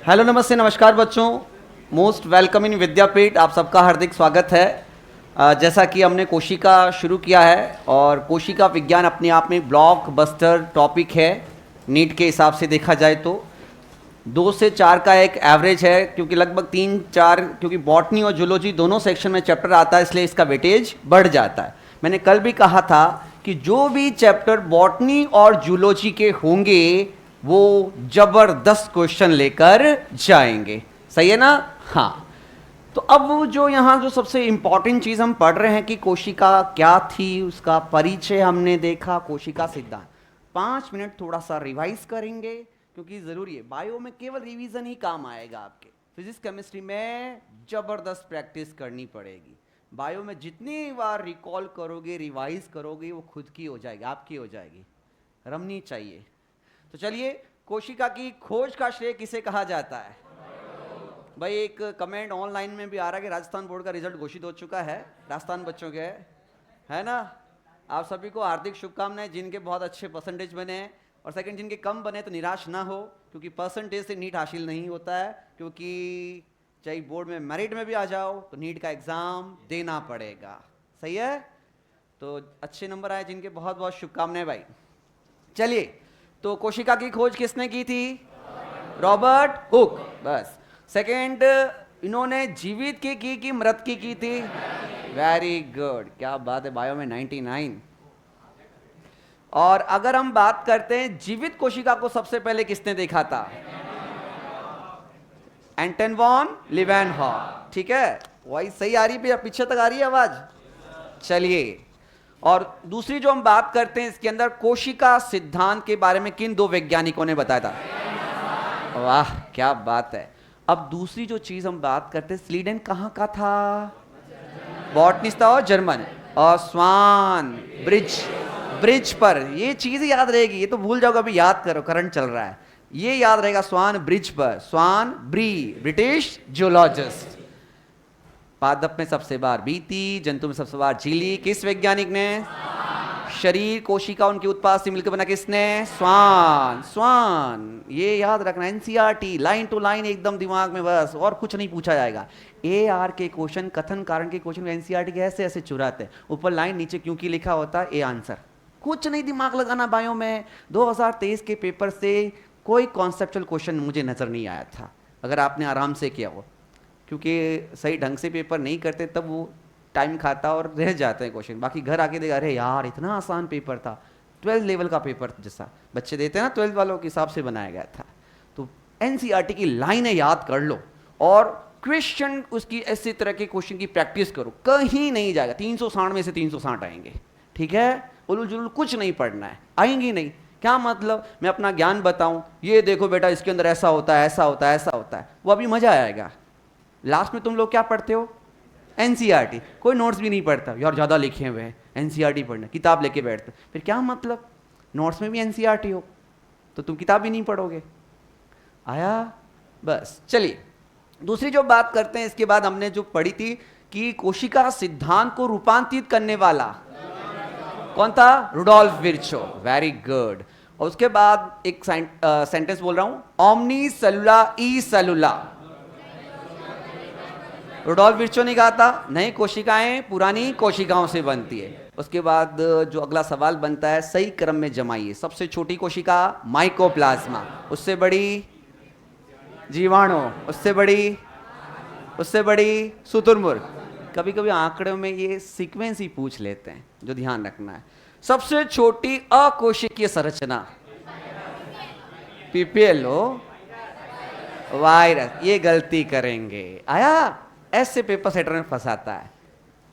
Hello नमस्ते नमस्कार बच्चों, मोस्ट वेलकम इन विद्यापीठ। आप सबका हार्दिक स्वागत है। जैसा कि हमने कोशिका शुरू किया है और कोशिका विज्ञान अपने आप में ब्लॉकबस्टर टॉपिक है नीट के हिसाब से देखा जाए तो 2 से 4 का एक एवरेज है, क्योंकि लगभग 3-4 क्योंकि बॉटनी और जूलॉजी दोनों सेक्शन में चैप्टर आता है, इसलिए इसका वेटेज बढ़ जाता है। मैंने कल भी कहा था कि जो भी चैप्टर बॉटनी और जूलॉजी के होंगे वो जबरदस्त क्वेश्चन लेकर जाएंगे, सही है ना? हाँ, तो अब वो जो यहाँ जो सबसे इंपॉर्टेंट चीज हम पढ़ रहे हैं कि कोशिका क्या थी, उसका परिचय हमने देखा, कोशिका सिद्धांत। 5 मिनट थोड़ा सा रिवाइज करेंगे क्योंकि जरूरी है। बायो में केवल रिवीजन ही काम आएगा, आपके फिजिक्स केमिस्ट्री में जबरदस्त प्रैक्टिस करनी पड़ेगी। बायो में जितनी बार रिकॉल करोगे, रिवाइज करोगे, वो खुद की हो जाएगी, आपकी हो जाएगी, रमनी चाहिए। तो चलिए, कोशिका की खोज का श्रेय किसे कहा जाता है? भाई एक कमेंट ऑनलाइन में भी आ रहा है कि राजस्थान बोर्ड का रिजल्ट घोषित हो चुका है, राजस्थान बच्चों के, है ना? आप सभी को हार्दिक शुभकामनाएं, जिनके बहुत अच्छे परसेंटेज बने हैं, और सेकंड जिनके कम बने तो निराश ना हो, क्योंकि परसेंटेज से नीट हासिल नहीं होता है, क्योंकि चाहे बोर्ड में मेरिट में भी आ जाओ तो नीट का एग्जाम देना पड़ेगा, सही है? तो अच्छे नंबर आए जिनके, बहुत बहुत शुभकामनाएं भाई। चलिए, तो कोशिका की खोज किसने की थी? Robert Hooke. बस। सेकंड, इन्होंने जीवित की कि मृत की थी? वेरी गुड, क्या बात है, बायो में 99। और अगर हम बात करते हैं जीवित कोशिका को सबसे पहले किसने देखा था? एंटन वॉन लीवेनहॉक। ठीक है, वही सही आ रही है, पीछे तक आ रही है आवाज? चलिए, और दूसरी जो हम बात करते हैं इसके अंदर कोशिका सिद्धांत के बारे में किन 2 वैज्ञानिकों ने बताया था? वाह क्या बात है। अब दूसरी जो चीज हम बात करते हैं, स्वीडन कहाँ का था? बॉटनिस्ट और जर्मन, और स्वान ब्रिज पर, ये चीज याद रहेगी, ये तो भूल जाओगे, अभी याद करो, करंट चल रहा है, ये याद रहेगा। स्वान ब्रिज पर, स्वान ब्रिटिश जूलॉजिस्ट। पादप में सबसे बार बीती, जंतु में सबसे बार झिल्ली, किस वैज्ञानिक ने? शरीर कोशिका उनके उत्पाद से मिलकर बना किसने? स्वान। ये याद रखना, एनसीईआरटी लाइन टू लाइन एकदम दिमाग में, बस, और कुछ नहीं पूछा जाएगा। एआर के क्वेश्चन, कथन कारण के क्वेश्चन एनसीईआरटी के ऐसे ऐसे चुराते हैं, ऊपर लाइन नीचे क्योंकि लिखा होता है, ए आंसर। कुछ नहीं दिमाग लगाना बायो में। 2023 के पेपर से कोई कॉन्सेप्चुअल क्वेश्चन मुझे नजर नहीं आया था, अगर आपने आराम से किया हो, क्योंकि सही ढंग से पेपर नहीं करते तब वो टाइम खाता और रह जाते हैं क्वेश्चन। बाकी घर आके देखा, अरे यार इतना आसान पेपर था, 12 लेवल का पेपर जैसा बच्चे देते हैं ना, 12 वालों के हिसाब से बनाया गया था। तो एनसीईआरटी की लाइनें याद कर लो और क्वेश्चन उसकी ऐसे तरह के क्वेश्चन की प्रैक्टिस करो, कहीं नहीं जाएगा। 360 में से 360 आएंगे, ठीक है? उलूल जुलूल कुछ नहीं पढ़ना है, आएंगे नहीं। क्या मतलब? मैं अपना ज्ञान बताऊं, ये देखो बेटा इसके अंदर ऐसा होता है, ऐसा होता है, ऐसा होता है, वो अभी मजा आएगा। लास्ट में तुम लोग क्या पढ़ते हो? एनसीईआरटी। कोई नोट्स भी नहीं पढ़ता, यार ज़्यादा लिखे हुए हैं, एनसीईआरटी पढ़ना, किताब लेके बैठते, फिर क्या मतलब? नोट्स में भी एनसीईआरटी हो तो तुम किताब भी नहीं पढ़ोगे। आया? बस। चलिए, दूसरी जो बात करते हैं, इसके बाद हमने जो पढ़ी थी कि कोशिका सिद्धांत को रूपांतरित करने वाला कौन था? Rudolf Virchow. Very good. और उसके बाद एक सेंटेंस बोल रहा हूं, ओमनी सेलुला ई सेलुला। रुडोल्फ विर्चो ने कहा था, नई कोशिकाएं पुरानी कोशिकाओं से बनती है। उसके बाद जो अगला सवाल बनता है, सही क्रम में जमाइए। सबसे छोटी कोशिका माइकोप्लाज्मा, उससे बड़ी जीवाणु, उससे बड़ी शुतुरमुर्ग। कभी कभी आंकड़ों में ये सीक्वेंस ही पूछ लेते हैं, जो ध्यान रखना है। सबसे छोटी अकोशिकीय संरचना पीपीएलओ वायरस, ये गलती करेंगे। आया? ऐसे पेपर सेटर में फंसाता है।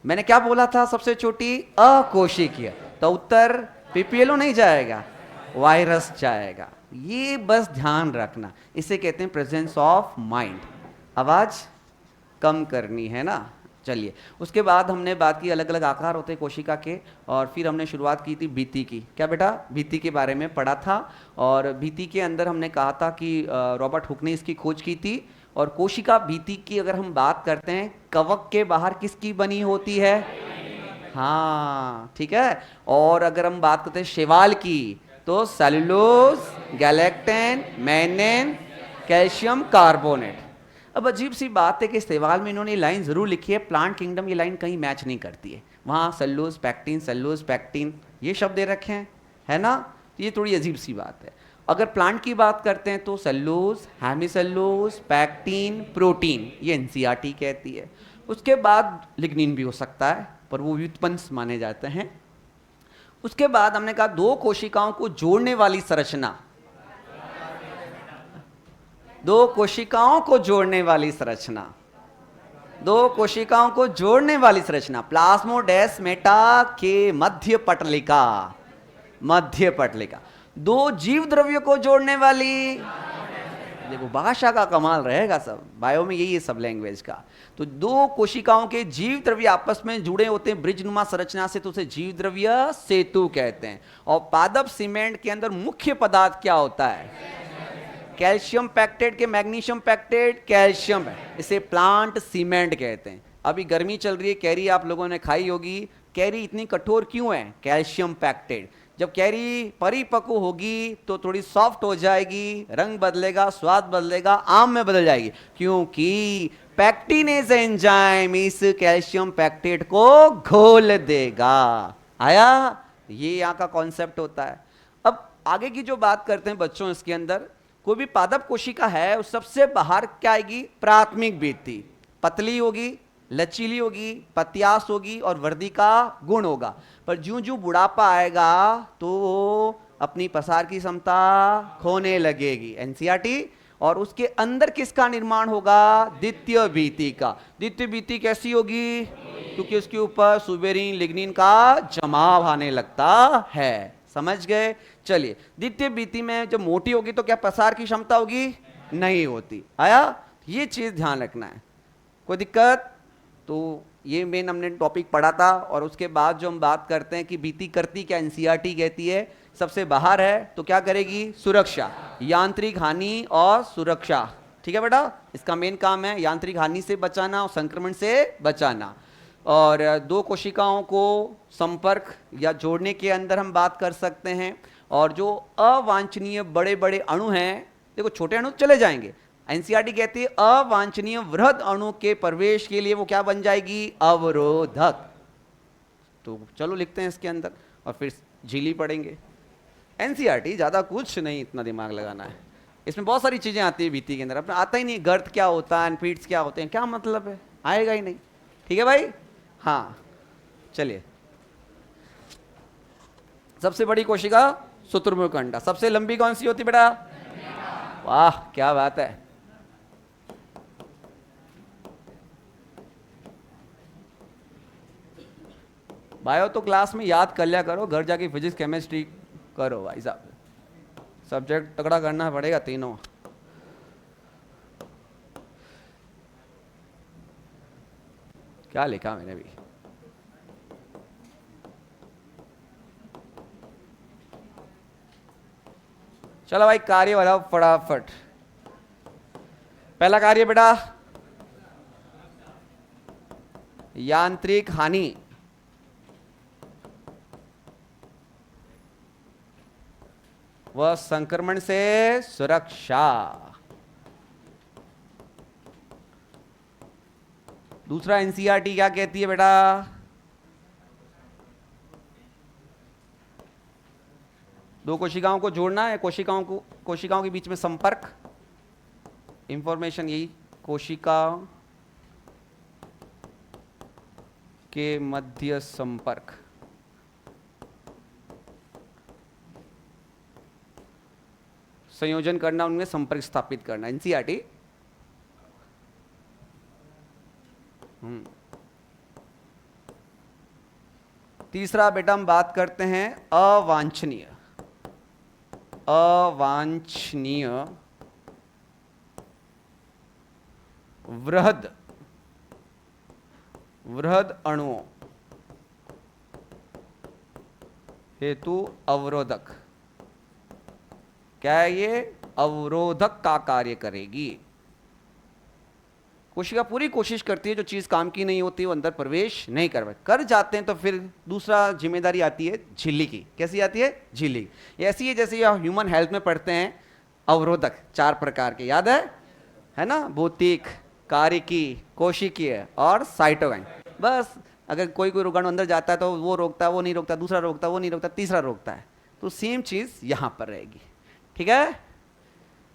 मैंने क्या बोला था? सबसे छोटी अकोशिकीय, तो उत्तर पीपीएलओ नहीं जाएगा, वायरस जाएगा। ये बस ध्यान रखना, इसे कहते हैं प्रेजेंस ऑफ माइंड। आवाज कम करनी है ना? चलिए, उसके बाद हमने बात की अलग अलग आकार होते हैं कोशिका के, और फिर हमने शुरुआत की थी भित्ति की। क्या बेटा? भित्ति के बारे में पढ़ा था, और भित्ति के अंदर हमने कहा था कि रॉबर्ट हुक ने इसकी खोज की थी। और कोशिका भित्ति की अगर हम बात करते हैं, कवक के बाहर किसकी बनी होती है? हाँ, ठीक है। और अगर हम बात करते हैं शैवाल की, तो सेलुलोज, गैलेक्टन, मेनेन, कैल्शियम कार्बोनेट। अब अजीब सी बात है कि इस सवाल में इन्होंने लाइन जरूर लिखी है, प्लांट किंगडम ये लाइन कहीं मैच नहीं करती है। वहाँ सेल्यूलोज पैक्टीन ये शब्द दे रखे हैं, है ना, ये थोड़ी अजीब सी बात है। अगर प्लांट की बात करते हैं तो सेल्यूलोज, हेमिसेल्यूलोज, पैक्टीन, प्रोटीन, ये एनसीईआरटी कहती है। उसके बाद लिग्निन भी हो सकता है, पर वो व्युत्पन्न माने जाते हैं। उसके बाद हमने कहा दो कोशिकाओं को जोड़ने वाली संरचना, दो कोशिकाओं को जोड़ने वाली संरचना, दो कोशिकाओं को जोड़ने वाली संरचना, प्लाज्मोडेस्माटा के मध्य पटलिका, मध्य पटलिका। दो जीव द्रव्यों को जोड़ने वाली, देखो भाषा का कमाल रहेगा, सब बायो में यही है, सब लैंग्वेज का। तो दो कोशिकाओं के जीव द्रव्य आपस में जुड़े होते हैं ब्रिजनुमा संरचना से, तो उसे जीव द्रव्य सेतु कहते हैं। और पादप सीमेंट के अंदर मुख्य पदार्थ क्या होता है? कैल्शियम पैक्टेट के मैग्नीशियम पैक्टेट, कैल्शियम, इसे प्लांट सीमेंट कहते हैं। अभी गर्मी चल रही है, कैरी आप लोगों ने खाई होगी। कैरी इतनी कठोर क्यों है? Calcium pectate. जब कैरी परिपक्व होगी तो थोड़ी सॉफ्ट हो जाएगी, रंग बदलेगा, स्वाद बदलेगा, आम में बदल जाएगी, क्योंकि पैक्टिनेज एंजाइम इस कैल्शियम पैक्टेट को घोल देगा। आया, ये यहाँ का कॉन्सेप्ट होता है। अब आगे की जो बात करते हैं बच्चों, इसके अंदर कोई भी पादप कोशिका है, उस सबसे बाहर क्या आएगी? प्राथमिक भित्ति। पतली होगी, लचीली होगी, पत्यास होगी और वर्दी का गुण होगा। पर ज्यों ज्यों बुढ़ापा आएगा तो अपनी पसार की क्षमता खोने लगेगी, एनसीईआरटी। और उसके अंदर किसका निर्माण होगा? द्वितीय भित्ति का। द्वितीय भित्ति कैसी होगी? क्योंकि उसके ऊपर सुबेरिन लिग्निन का जमाव आने लगता है। समझ गए? चलिए, द्वितीय भित्ति में जब मोटी होगी तो क्या पसार की क्षमता होगी? नहीं होती। आया, ये चीज ध्यान रखना है। कोई दिक्कत? तो ये मेन हमने टॉपिक पढ़ा था। और उसके बाद जो हम बात करते हैं कि भित्ति करती क्या, एनसीईआरटी कहती है सबसे बाहर है तो क्या करेगी? सुरक्षा, यांत्रिक हानि और सुरक्षा। ठीक है बेटा, इसका मेन काम है यांत्रिक हानि से बचाना और संक्रमण से बचाना। और दो कोशिकाओं को संपर्क या जोड़ने के अंदर हम बात कर सकते हैं। और जो अवांछनीय बड़े बड़े अणु हैं, देखो छोटे अणु चले जाएंगे, एनसीईआरटी कहती है अवांछनीय वृहद अणु के प्रवेश के लिए वो क्या बन जाएगी? अवरोधक। तो चलो लिखते हैं इसके अंदर और फिर झीली पढ़ेंगे। एनसीईआरटी ज्यादा कुछ नहीं, इतना दिमाग लगाना है। इसमें बहुत सारी चीजें आती है भित्ति के अंदर, अपना आता ही नहीं। गर्त क्या होता है, एनफीड्स क्या होते हैं, क्या मतलब है, आएगा ही नहीं। ठीक है भाई? हाँ, चलिए। सबसे बड़ी कोशिका शुतुरमुर्ग अंडा। सबसे लंबी कौन सी होती बेटा? वाह, क्या बात है। बायो तो क्लास में याद कर लिया करो, घर जाके फिजिक्स केमिस्ट्री करो भाई साहब, सब्जेक्ट तगड़ा करना पड़ेगा तीनों। क्या लिखा मैंने भी? चलो भाई, कार्य वाला फटाफट। पहला कार्य बेटा, यांत्रिक हानि। वह संक्रमण से सुरक्षा। दूसरा एनसीईआरटी क्या कहती है बेटा? दो कोशिकाओं को जोड़ना है, कोशिकाओं के बीच में संपर्क, इंफॉर्मेशन, यही कोशिकाओं के मध्य संपर्क। संयोजन करना, उनमें संपर्क स्थापित करना, एनसीईआरटी। तीसरा बेटा हम बात करते हैं अवांछनीय। अवांछनीय वृहद अणुओं हेतु अवरोधक। क्या है ये? अवरोधक का कार्य करेगी। कोशिका पूरी कोशिश करती है, जो चीज काम की नहीं होती वो अंदर प्रवेश नहीं कर जाते हैं। तो फिर दूसरा जिम्मेदारी आती है झिल्ली की। कैसी आती है? झिल्ली। ऐसी है जैसे ह्यूमन हेल्थ में पढ़ते हैं, अवरोधक, 4 प्रकार के, याद है ना? भौतिक, कारिकी, कोशिकीय और साइटोकाइन। बस अगर कोई रोगाणु अंदर जाता है तो वो रोकता है, वो नहीं रोकता, दूसरा रोकता है, वो नहीं रोकता, तीसरा रोकता है। तो सेम चीज यहां पर रहेगी। ठीक है,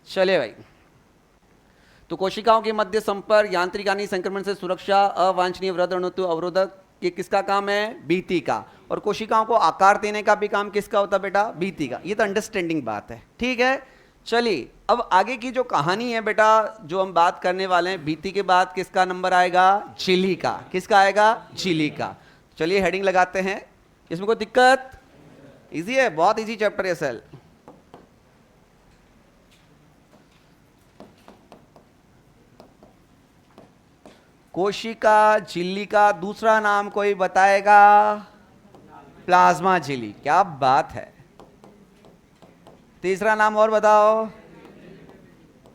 चलिए भाई। तो कोशिकाओं के मध्य संपर्क, यांत्रिक हानि, संक्रमण से सुरक्षा, अवांछनीय वृद्धि अणुत्व अवरोधक, ये किसका काम है? भित्ति का। और कोशिकाओं को आकार देने का भी काम किसका होता है बेटा? भित्ति का। ये तो अंडरस्टैंडिंग बात है। ठीक है, चलिए अब आगे की जो कहानी है बेटा, जो हम बात करने वाले हैं, भित्ति के बाद किसका नंबर आएगा? झिल्ली का। किसका आएगा? झिल्ली का। चलिए हेडिंग लगाते हैं। इसमें कोई दिक्कत? इजी है, बहुत इजी चैप्टर है सेल। कोशिका झिल्ली का दूसरा नाम कोई बताएगा? प्लाज्मा झिल्ली। क्या बात है। तीसरा नाम और बताओ।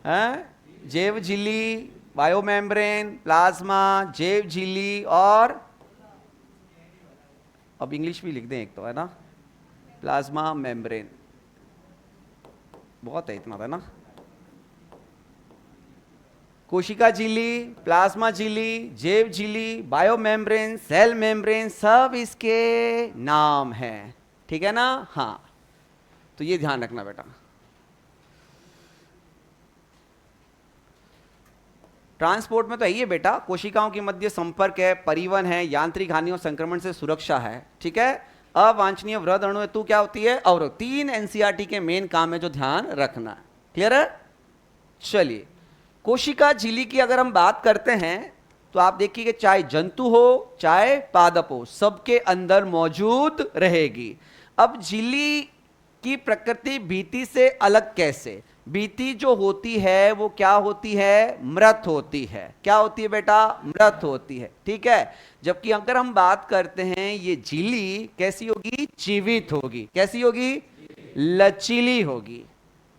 हैं? जैव झिल्ली, बायोमेम्ब्रेन, प्लाज्मा, जैव झिल्ली, और अब इंग्लिश भी लिख दें एक तो, है ना? Plasma membrane. बहुत है, इतना था ना? कोशिका झिल्ली, प्लाज्मा झिल्ली, जैव झिल्ली, बायोमेम्ब्रेन, सेल मेम्ब्रेन, सब इसके नाम हैं। ठीक है ना? हाँ, तो ये ध्यान रखना बेटा। ट्रांसपोर्ट में तो यही है बेटा, कोशिकाओं के मध्य संपर्क है, परिवहन है, यांत्रिक हानि और संक्रमण से सुरक्षा है। ठीक है, अवांछनीय वृद्धि अणुत्व क्या होती है? अवरोध। 3 एनसीईआरटी के मेन काम है जो ध्यान रखना। क्लियर है? चलिए, कोशिका झिल्ली की अगर हम बात करते हैं तो आप देखिए कि चाहे जंतु हो चाहे पादप हो, सबके अंदर मौजूद रहेगी। अब झिल्ली की प्रकृति भित्ति से अलग कैसे? भित्ति जो होती है वो क्या होती है? मृत होती है। क्या होती है बेटा? मृत होती है। ठीक है, जबकि अगर हम बात करते हैं ये झिल्ली कैसी होगी? जीवित होगी। कैसी होगी? लचीली होगी,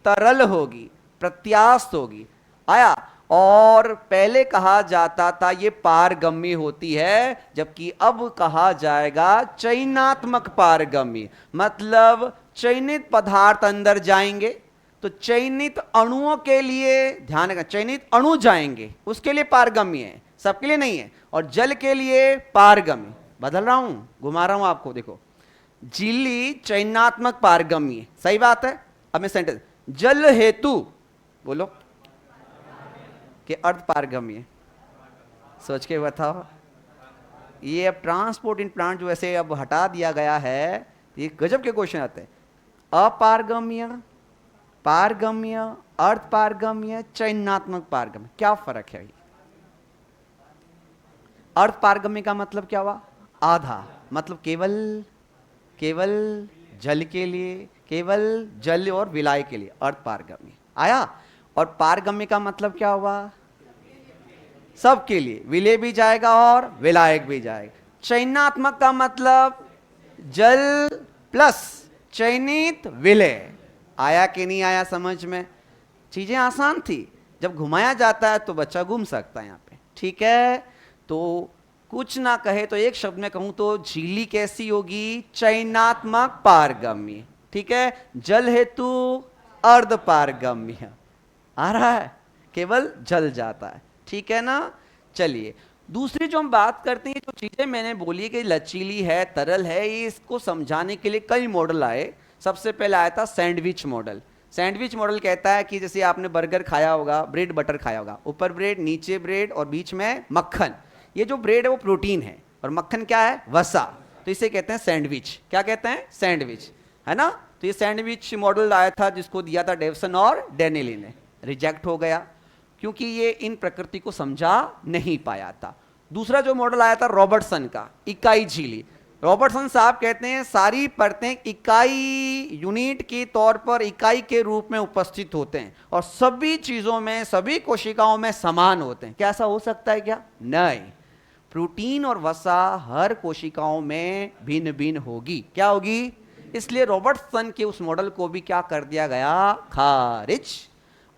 तरल होगी, प्रत्यास्थ होगी। आया? और पहले कहा जाता था ये पारगम्य होती है, जबकि अब कहा जाएगा चयनात्मक पारगम्य। मतलब चयनित पदार्थ अंदर जाएंगे तो चयनित अणुओं के लिए, ध्यान रखना, चयनित अणु जाएंगे उसके लिए पारगम्य है, सबके लिए नहीं है। और जल के लिए पारगम्य। बदल रहा हूं, घुमा रहा हूं आपको। देखो, झिल्ली चयनात्मक पारगम्य, सही बात है। अब मैं सेंटेंस, जल हेतु बोलो कि अर्ध पारगम्य। सोच के बताओ। ये अब ट्रांसपोर्ट इन प्लांट जो ऐसे अब हटा दिया गया है, ये गजब के क्वेश्चन आते हैं। अपारगम्य, पारगम्य, अर्ध पारगम्य, चयनात्मक पारगम्य, क्या फर्क है? अर्ध पारगम्य का मतलब क्या हुआ? आधा, मतलब केवल जल के लिए, केवल जल और विलाय के लिए अर्ध पारगम्य आया। और पारगम्य का मतलब क्या हुआ? सबके लिए, विलय भी जाएगा और विलायक भी जाएगा। चयनात्मक का मतलब जल प्लस चयनित विलय। आया कि नहीं आया समझ में? चीजें आसान थी, जब घुमाया जाता है तो बच्चा घूम सकता है यहाँ पे। ठीक है, तो कुछ ना कहे तो एक शब्द में कहूं तो झिल्ली कैसी होगी? चयनात्मक पारगम्य। ठीक है, जल हेतु अर्ध पारगम्य। आ रहा है? केवल जल जाता है। ठीक है ना? चलिए, दूसरी जो हम बात करते हैं, जो चीजें मैंने बोली कि लचीली है, तरल है, ये इसको समझाने के लिए कई मॉडल आए। सबसे पहले आया था सैंडविच मॉडल। सैंडविच मॉडल कहता है कि जैसे आपने बर्गर खाया होगा, ब्रेड बटर खाया होगा, ऊपर ब्रेड, नीचे ब्रेड और बीच में मक्खन। ये जो ब्रेड है वो प्रोटीन है और मक्खन क्या है? वसा। तो इसे कहते हैं सैंडविच। क्या कहते हैं? सैंडविच, है ना? तो ये सैंडविच मॉडल आया था जिसको दिया था डेवसन और डेनिली ने। रिजेक्ट हो गया क्योंकि ये इन प्रकृति को समझा नहीं पाया था। दूसरा जो मॉडल आया था रॉबर्टसन का, इकाई झिल्ली। रॉबर्टसन साहब कहते हैं सारी परतें इकाई यूनिट के तौर पर इकाई के रूप में उपस्थित होते हैं और सभी चीजों में, सभी कोशिकाओं में समान होते हैं। क्या ऐसा हो सकता है क्या? नहीं। प्रोटीन और वसा हर कोशिकाओं में भिन्न भिन्न होगी। क्या होगी? इसलिए रॉबर्टसन के उस मॉडल को भी क्या कर दिया गया? खारिज।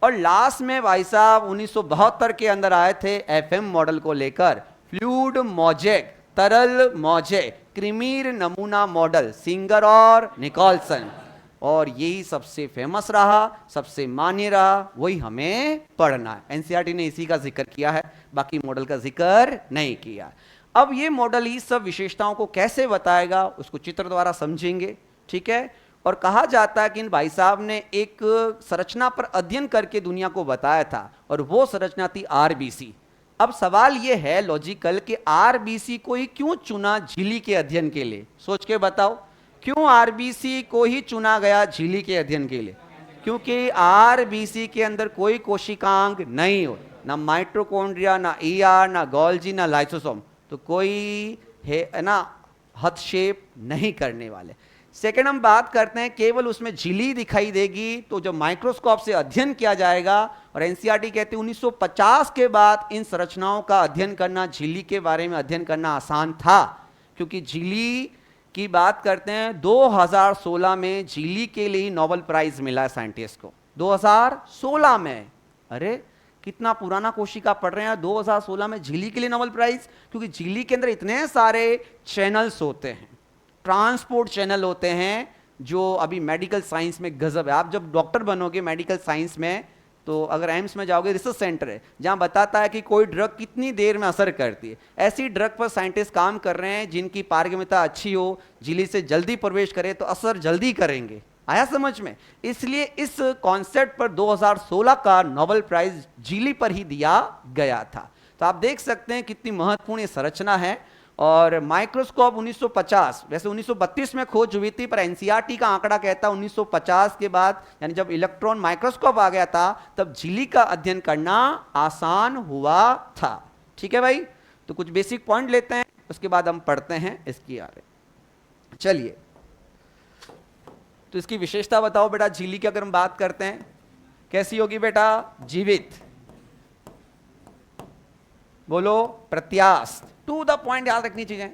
और लास्ट में भाई साहब 1972 के अंदर आए थे एफएम मॉडल को लेकर, फ्लूइड मोजेक, तरल मोजेक, क्रीमीर नमूना मॉडल, सिंगर और निकोलसन। और यही सबसे फेमस रहा, सबसे मान्य रहा, वही हमें पढ़ना है। एनसीईआरटी ने इसी का जिक्र किया है, बाकी मॉडल का जिक्र नहीं किया। अब ये मॉडल ही सब विशेषताओं को कैसे बताएगा उसको चित्र द्वारा समझेंगे, ठीक है। और कहा जाता है कि इन भाई साहब ने एक संरचना पर अध्ययन करके दुनिया को बताया था, और वो संरचना थी आरबीसी। अब सवाल ये है लॉजिकल कि आरबीसी को ही क्यों चुना झिल्ली के अध्ययन के लिए? सोच के बताओ, क्यों आरबीसी को ही चुना गया झिल्ली के अध्ययन के लिए? क्योंकि आरबीसी के अंदर कोई कोशिकांग नहीं हो, ना माइटोकॉन्ड्रिया, ना ईआर, ना गोल्जी, ना लाइसोसोम, तो कोई है ना हस्तक्षेप नहीं करने वाले। सेकेंड हम बात करते हैं, केवल उसमें झिल्ली दिखाई देगी, तो जब माइक्रोस्कोप से अध्ययन किया जाएगा, और एनसीईआरटी कहते हैं 1950 के बाद इन संरचनाओं का अध्ययन करना, झिल्ली के बारे में अध्ययन करना आसान था, क्योंकि झिल्ली की बात करते हैं 2016 में झिल्ली के लिए नोबेल प्राइज मिला साइंटिस्ट को, 2016 में। अरे कितना पुराना कोशिका पढ़ रहे हैं, 2016 में झिल्ली के लिए नोबेल प्राइज, क्योंकि झिल्ली के अंदर इतने सारे चैनल्स होते हैं, ट्रांसपोर्ट चैनल होते हैं, जो अभी मेडिकल साइंस में गजब है। आप जब डॉक्टर बनोगे मेडिकल साइंस में, तो अगर एम्स में जाओगे, रिसर्च सेंटर है जहां बताता है कि कोई ड्रग कितनी देर में असर करती है। ऐसी ड्रग पर साइंटिस्ट काम कर रहे हैं जिनकी पारगम्यता अच्छी हो, झिल्ली से जल्दी प्रवेश करे तो असर जल्दी करेंगे। आया समझ में? इसलिए इस कॉन्सेप्ट पर 2016 का नोबेल प्राइज झिल्ली पर ही दिया गया था। तो आप देख सकते हैं कितनी महत्वपूर्ण ये संरचना है। और माइक्रोस्कोप 1950, वैसे 1932 में खोज हुई थी, पर एनसीईआरटी का आंकड़ा कहता है 1950 के बाद, यानी जब इलेक्ट्रॉन माइक्रोस्कोप आ गया था, तब झिल्ली का अध्ययन करना आसान हुआ था। ठीक है भाई, तो कुछ बेसिक पॉइंट लेते हैं, उसके बाद हम पढ़ते हैं इसकी आगे। चलिए, तो इसकी विशेषता बताओ बेटा। झिल्ली की अगर हम बात करते हैं, कैसी होगी बेटा? जीवित, बोलो, प्रत्यास्थ, टू द पॉइंट, याद रखनी चीजें,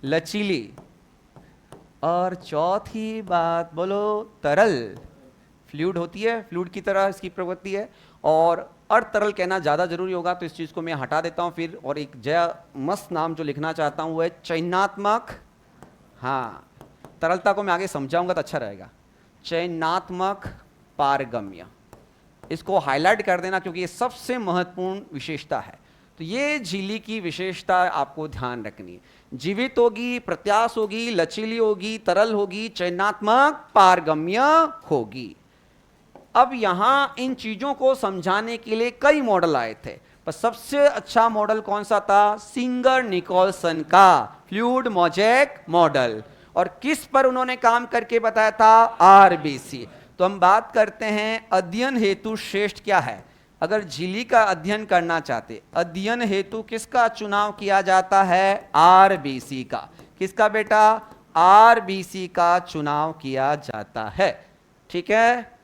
लचीली, और चौथी बात बोलो, तरल, फ्लूइड होती है, फ्लूइड की तरह इसकी प्रवृत्ति है। और तरल कहना ज्यादा जरूरी होगा, तो इस चीज को मैं हटा देता हूं फिर, और एक जय मस्त नाम जो लिखना चाहता हूं वो है चयनात्मक। हाँ, तरलता को मैं आगे समझाऊंगा तो अच्छा रहेगा। चयनात्मक पारगम्य, इसको हाईलाइट कर देना, क्योंकि ये सबसे महत्वपूर्ण विशेषता है। तो ये झिल्ली की विशेषता आपको ध्यान रखनी है। जीवित होगी, प्रत्यास्थ होगी, लचीली होगी, तरल होगी, चयनात्मक, पारगम्य होगी। अब यहां इन चीजों को समझाने के लिए कई मॉडल आए थे, पर सबसे अच्छा मॉडल कौन सा था? सिंगर निकोलसन का फ्लूइड मोज़ेक मॉडल। और किस पर उन्होंने काम करके बताया था? आरबीसी। तो हम बात करते हैं अध्ययन हेतु श्रेष्ठ क्या है। अगर झिल्ली का अध्ययन करना चाहते, अध्ययन हेतु किसका चुनाव किया जाता है? आरबीसी का। किसका बेटा? आरबीसी का चुनाव किया जाता है। ठीक है।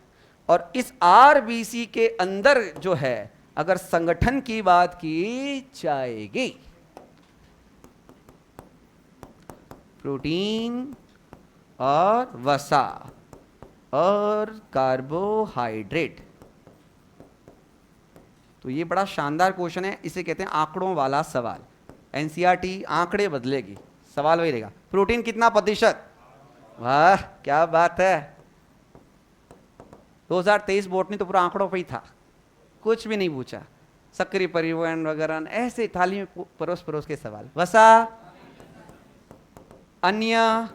और इस आरबीसी के अंदर जो है, अगर संगठन की बात की जाएगी, प्रोटीन और वसा और कार्बोहाइड्रेट, तो ये बड़ा शानदार क्वेश्चन है, इसे कहते हैं आंकड़ों वाला सवाल। एनसीईआरटी आंकड़े बदलेगी, सवाल वही रहेगा, प्रोटीन कितना प्रतिशत? वाह क्या बात है। 2023 बोटनी तो पूरा आंकड़ों पे ही था, कुछ भी नहीं पूछा, सक्रिय परिवहन वगैरह ऐसे थाली में परोस परोस के सवाल। वसा, अन्य,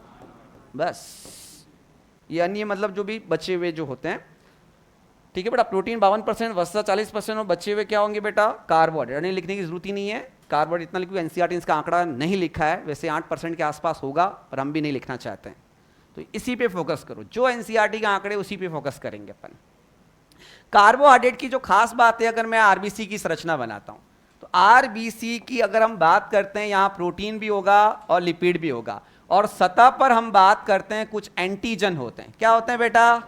बस ये अन्य मतलब जो भी बचे हुए जो होते हैं। ठीक है बेटा, प्रोटीन 52%, वसा 40%, और बचे हुए क्या होंगे बेटा? कार्बोहाइड्रेट। यानी लिखने की जरूरत ही नहीं है, कार्बोहाइड्रेट इतना लिखो। एनसीईआरटी इसका आंकड़ा नहीं लिखा है, वैसे 8% के आसपास होगा, और हम भी नहीं लिखना चाहते हैं, तो इसी पे फोकस करो। जो एनसीईआरटी का आंकड़े उसी पे फोकस करेंगे अपन। कार्बोहाइड्रेट की जो खास बात है, अगर मैं आरबीसी की संरचना बनाता हूं, तो आरबीसी की अगर हम बात करते हैं, यहां प्रोटीन भी होगा और लिपिड भी होगा, और सतह पर हम बात करते हैं कुछ एंटीजन होते हैं। क्या होते हैं बेटा?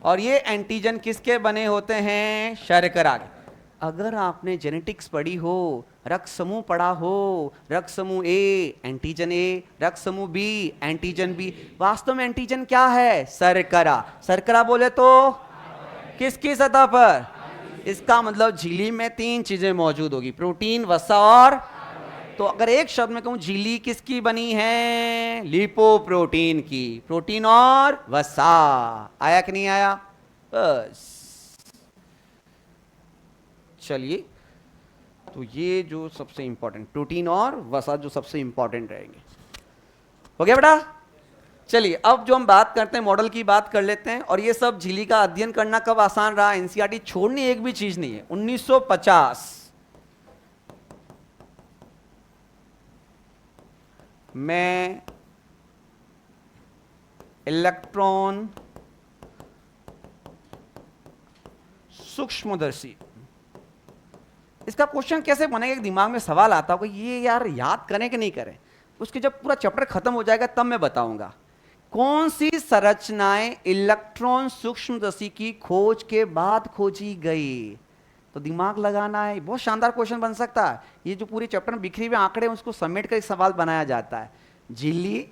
और ये एंटीजन किसके बने होते हैं? शर्करा के। अगर आपने जेनेटिक्स पढ़ी हो, रक्त समूह पढ़ा हो, रक्त समूह ए एंटीजन ए, रक्त समूह बी एंटीजन बी, वास्तव में एंटीजन क्या है? शर्करा। शर्करा बोले तो किसकी सतह पर? इसका मतलब झिल्ली में 3 चीजें मौजूद होगी, प्रोटीन, वसा और। तो अगर एक शब्द में कहूं झिल्ली किसकी बनी है, लिपोप्रोटीन की, प्रोटीन और वसा। आया कि नहीं आया? बस चलिए, तो ये जो सबसे इंपॉर्टेंट प्रोटीन और वसा जो सबसे इंपॉर्टेंट रहेंगे, हो गया बेटा। चलिए अब जो हम बात करते हैं मॉडल की बात कर लेते हैं। और ये सब झिल्ली का अध्ययन करना कब आसान रहा, एनसीईआरटी छोड़नी एक भी चीज नहीं है। 1950 में इलेक्ट्रॉन सूक्ष्मदर्शी, इसका क्वेश्चन कैसे बनेगा, एक दिमाग में सवाल आता होगा, ये यार याद करें कि नहीं करें। उसके जब पूरा चैप्टर खत्म हो जाएगा तब मैं बताऊंगा कौन सी संरचनाएं इलेक्ट्रॉन सूक्ष्मदर्शी की खोज के बाद खोजी गई। तो दिमाग लगाना है, बहुत शानदार क्वेश्चन बन सकता है। ये जो पूरे चैप्टर में बिखरी हुए आंकड़े हैं उसको समेट कर एक सवाल बनाया जाता है। झिल्ली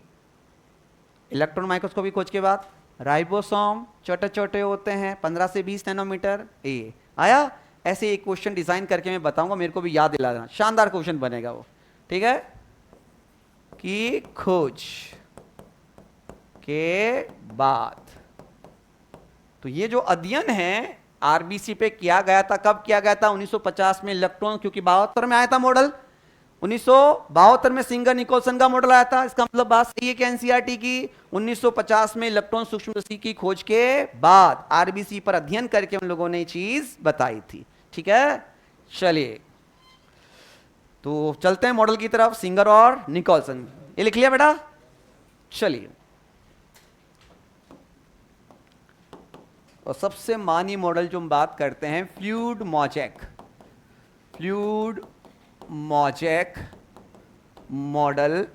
इलेक्ट्रॉन माइक्रोस्कोपी खोज के बाद, राइबोसोम छोटे छोटे होते हैं 15 से 20 नैनोमीटर, ए आया। ऐसे एक क्वेश्चन डिजाइन करके मैं बताऊंगा, मेरे को भी याद दिला देना, शानदार क्वेश्चन बनेगा वो, ठीक है। की खोज के बाद, तो ये जो अध्ययन है आरबीसी पे किया गया था, कब किया गया था, 1950 में इलेक्ट्रॉन, क्योंकि 72 में आया था मॉडल, 1972 में सिंगर निकोलसन का मॉडल आया था। इसका मतलब बात सही है कि एनसीईआरटी की 1950 में इलेक्ट्रॉन सूक्ष्मदर्शी की खोज के बाद आरबीसी पर अध्ययन करके हम लोगों ने चीज बताई थी, ठीक है। चलिए तो चलते हैं मॉडल की तरफ, सिंगर और निकोलसन, ये लिख लिया बेटा। चलिए, और सबसे मानी मॉडल जो हम बात करते हैं, fluid mosaic, fluid mosaic model,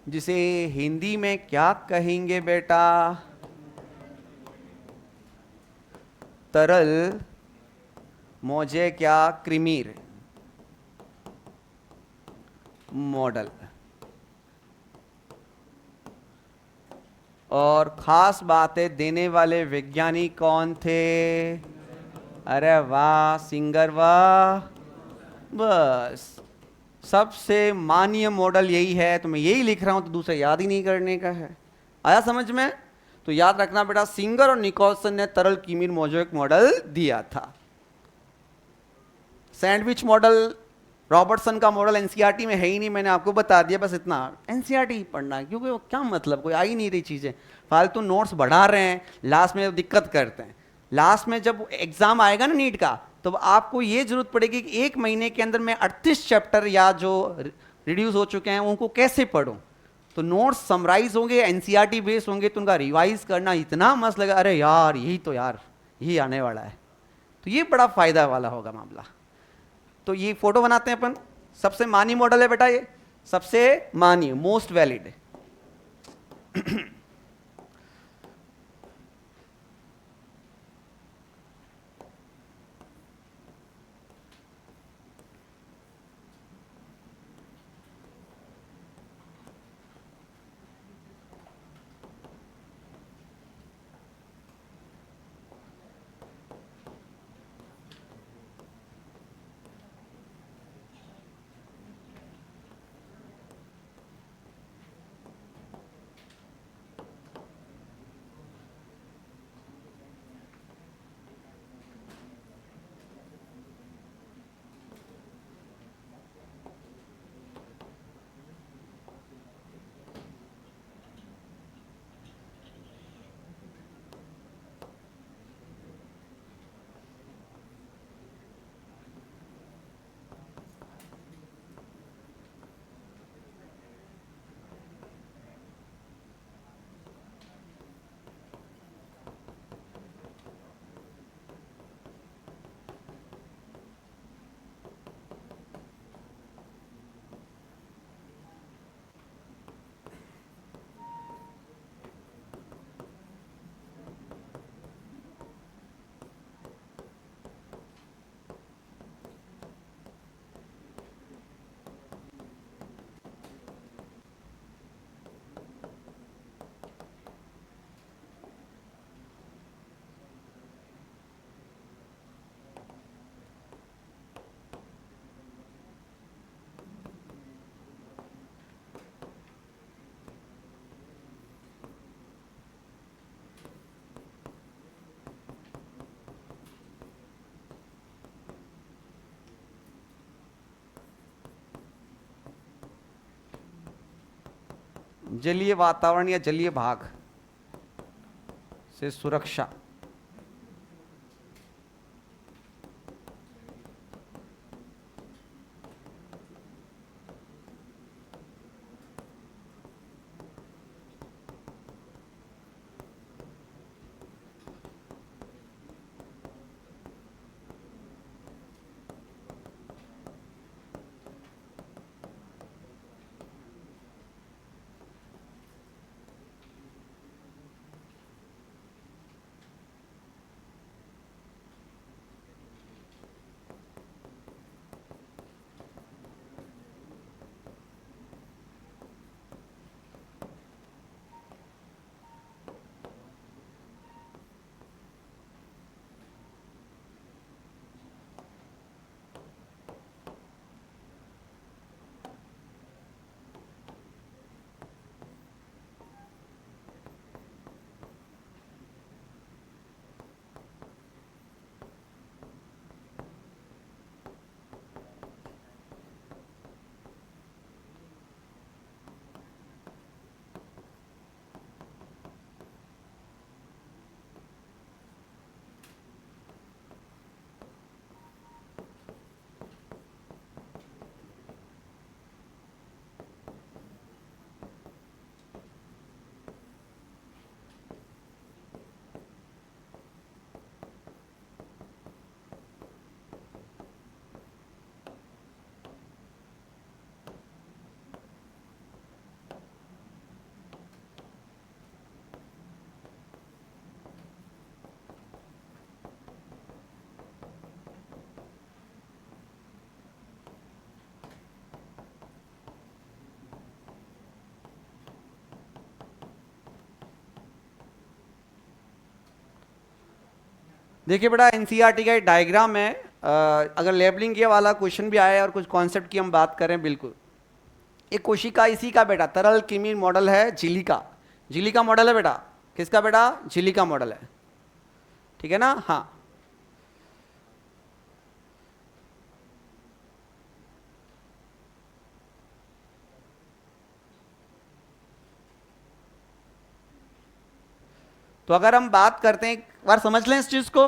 जिसे हिंदी में क्या कहेंगे बेटा, तरल मोज़ेक या क्रीमीर मॉडल। और खास बातें देने वाले वैज्ञानिक कौन थे, अरे वाह सिंगर वाह। बस सबसे मान्य मॉडल यही है, तो मैं यही लिख रहा हूं, तो दूसरा याद ही नहीं करने का है। आया समझ में? तो याद रखना बेटा, सिंगर और निकोलसन ने तरल क्रीमीर मोज़ेक मॉडल दिया था। सैंडविच मॉडल, रॉबर्टसन का मॉडल एनसीईआरटी में है ही नहीं, मैंने आपको बता दिया, बस इतना एनसीईआरटी पढ़ना है, क्योंकि वो क्या मतलब, कोई आ ही नहीं रही चीजें, फालतू नोट्स बढ़ा रहे हैं, लास्ट में दिक्कत करते हैं। लास्ट में जब एग्जाम आएगा ना नीट का, तो आपको ये जरूरत पड़ेगी कि एक महीने के अंदर मैं 38 चैप्टर या जो रिड्यूस हो चुके हैं उनको कैसे पढ़ूं। तो नोट्स समराइज होंगे, एनसीईआरटी बेस्ड होंगे, तो उनका रिवाइज करना इतना मस्त लगा, अरे यार यही तो यार यही आने वाला है, तो ये बड़ा फायदा वाला होगा मामला। तो ये फोटो बनाते हैं अपन, सबसे मानी मॉडल है बेटा, ये सबसे मानी, मोस्ट वैलिड। जलीय वातावरण या जलीय भाग से सुरक्षा। देखिए बेटा, एनसीईआरटी का एक डायग्राम है। अगर लेबलिंग के वाला क्वेश्चन भी आया है और कुछ कॉन्सेप्ट की हम बात करें, बिल्कुल एक कोशिका इसी का बेटा तरल कृमि मॉडल है, झिल्ली का। झिल्ली का मॉडल है बेटा, किसका बेटा? झिल्ली का मॉडल है, ठीक है ना? हाँ, तो अगर हम बात करते हैं, एक बार समझ लें इस चीज को।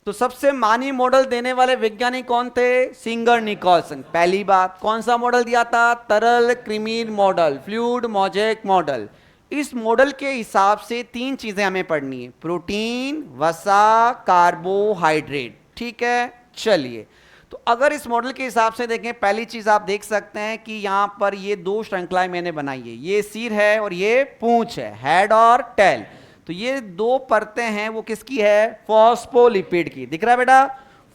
तो सबसे मानी मॉडल देने वाले वैज्ञानिक कौन थे? Singer Nicolson. पहली बात, कौन सा मॉडल दिया था? तरल कृमि मॉडल, फ्लूइड मोज़ेक मॉडल। इस मॉडल के हिसाब से तीन चीजें हमें पढ़नी है, प्रोटीन, वसा, कार्बोहाइड्रेट, ठीक है? चलिए, तो अगर इस मॉडल के हिसाब से देखें, पहली चीज आप देख सकते हैं कि यहां पर ये दो श्रृंखलाएं मैंने बनाई है, ये सिर है और ये पूंछ है, हेड और टेल। तो ये दो परतें हैं, वो किसकी है? फॉस्फोलिपिड की। दिख रहा है बेटा?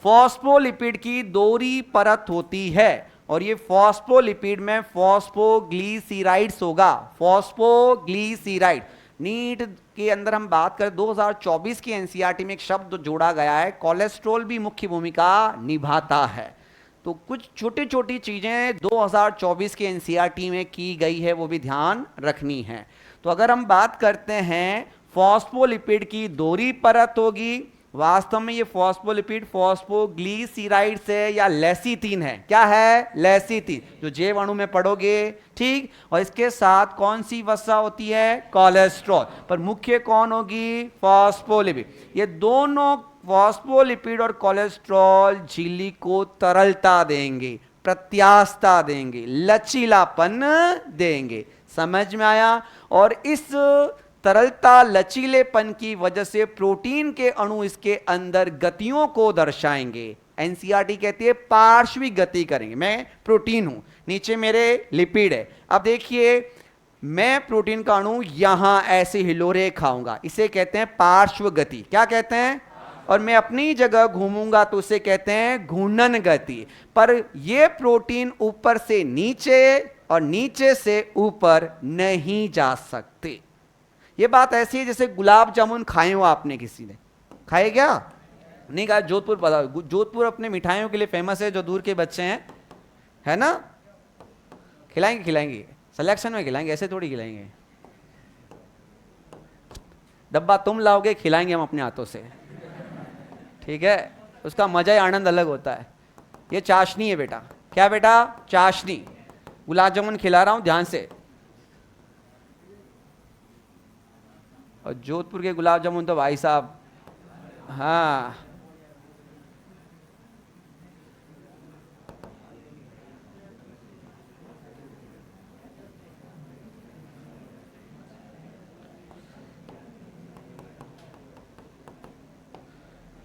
फॉस्फोलिपिड की दोहरी परत होती है, और ये फॉस्फोलिपिड में फॉस्फोग्लिसराइड्स होगा, फॉस्फोग्लिसराइड। नीट के अंदर हम बात करें, 2024 की एनसीईआरटी में एक शब्द जोड़ा गया है, कोलेस्ट्रॉल भी मुख्य भूमिका निभाता है। तो कुछ छोटी छोटी चीजें 2024 की एनसीईआरटी में की गई है, वो भी ध्यान रखनी है। तो अगर हम बात करते हैं, फॉस्फोलिपिड की दोहरी परत होगी। वास्तव में ये फॉस्फोलिपिड फॉस्फोग्लिसराइड्स है या लेसिथिन है। क्या है? लेसिथिन, जो जैव अणु में पढ़ोगे, ठीक। और इसके साथ कौन सी वसा होती है? कोलेस्ट्रॉल। पर मुख्य कौन होगी? फॉस्फोलिपिड। ये दोनों फॉस्फोलिपिड और कोलेस्ट्रॉल झिल्ली को तरलता देंगे, प्रत्यास्थता देंगे, लचीलापन देंगे। समझ में आया? और इस तरलता, लचीलेपन की वजह से प्रोटीन के अणु इसके अंदर गतियों को दर्शाएंगे। एनसीईआरटी कहती है पार्श्विक गति करेंगे। मैं प्रोटीन हूं, नीचे मेरे लिपिड है। अब देखिए, मैं प्रोटीन का अणु यहां ऐसे हिलोरे खाऊंगा, इसे कहते हैं पार्श्व गति। क्या कहते हैं? और मैं अपनी जगह घूमूंगा तो उसे कहते हैं घूर्णन गति। पर यह प्रोटीन ऊपर से नीचे और नीचे से ऊपर नहीं जा सकते। ये बात ऐसी है जैसे गुलाब जामुन खाए हो आपने, किसी ने खाए क्या? नहीं खाया? जोधपुर पता, जोधपुर अपने मिठाइयों के लिए फेमस है, जो दूर के बच्चे हैं, है ना? खिलाएंगे खिलाएंगे, सिलेक्शन में खिलाएंगे, ऐसे थोड़ी खिलाएंगे। डब्बा तुम लाओगे, खिलाएंगे हम अपने हाथों से, ठीक है? उसका मजा ही आनंद अलग होता है। ये चाशनी है बेटा। क्या बेटा? चाशनी। गुलाब जामुन खिला रहा हूं, ध्यान से। और जोधपुर के गुलाब जामुन तो भाई साहब, हाँ,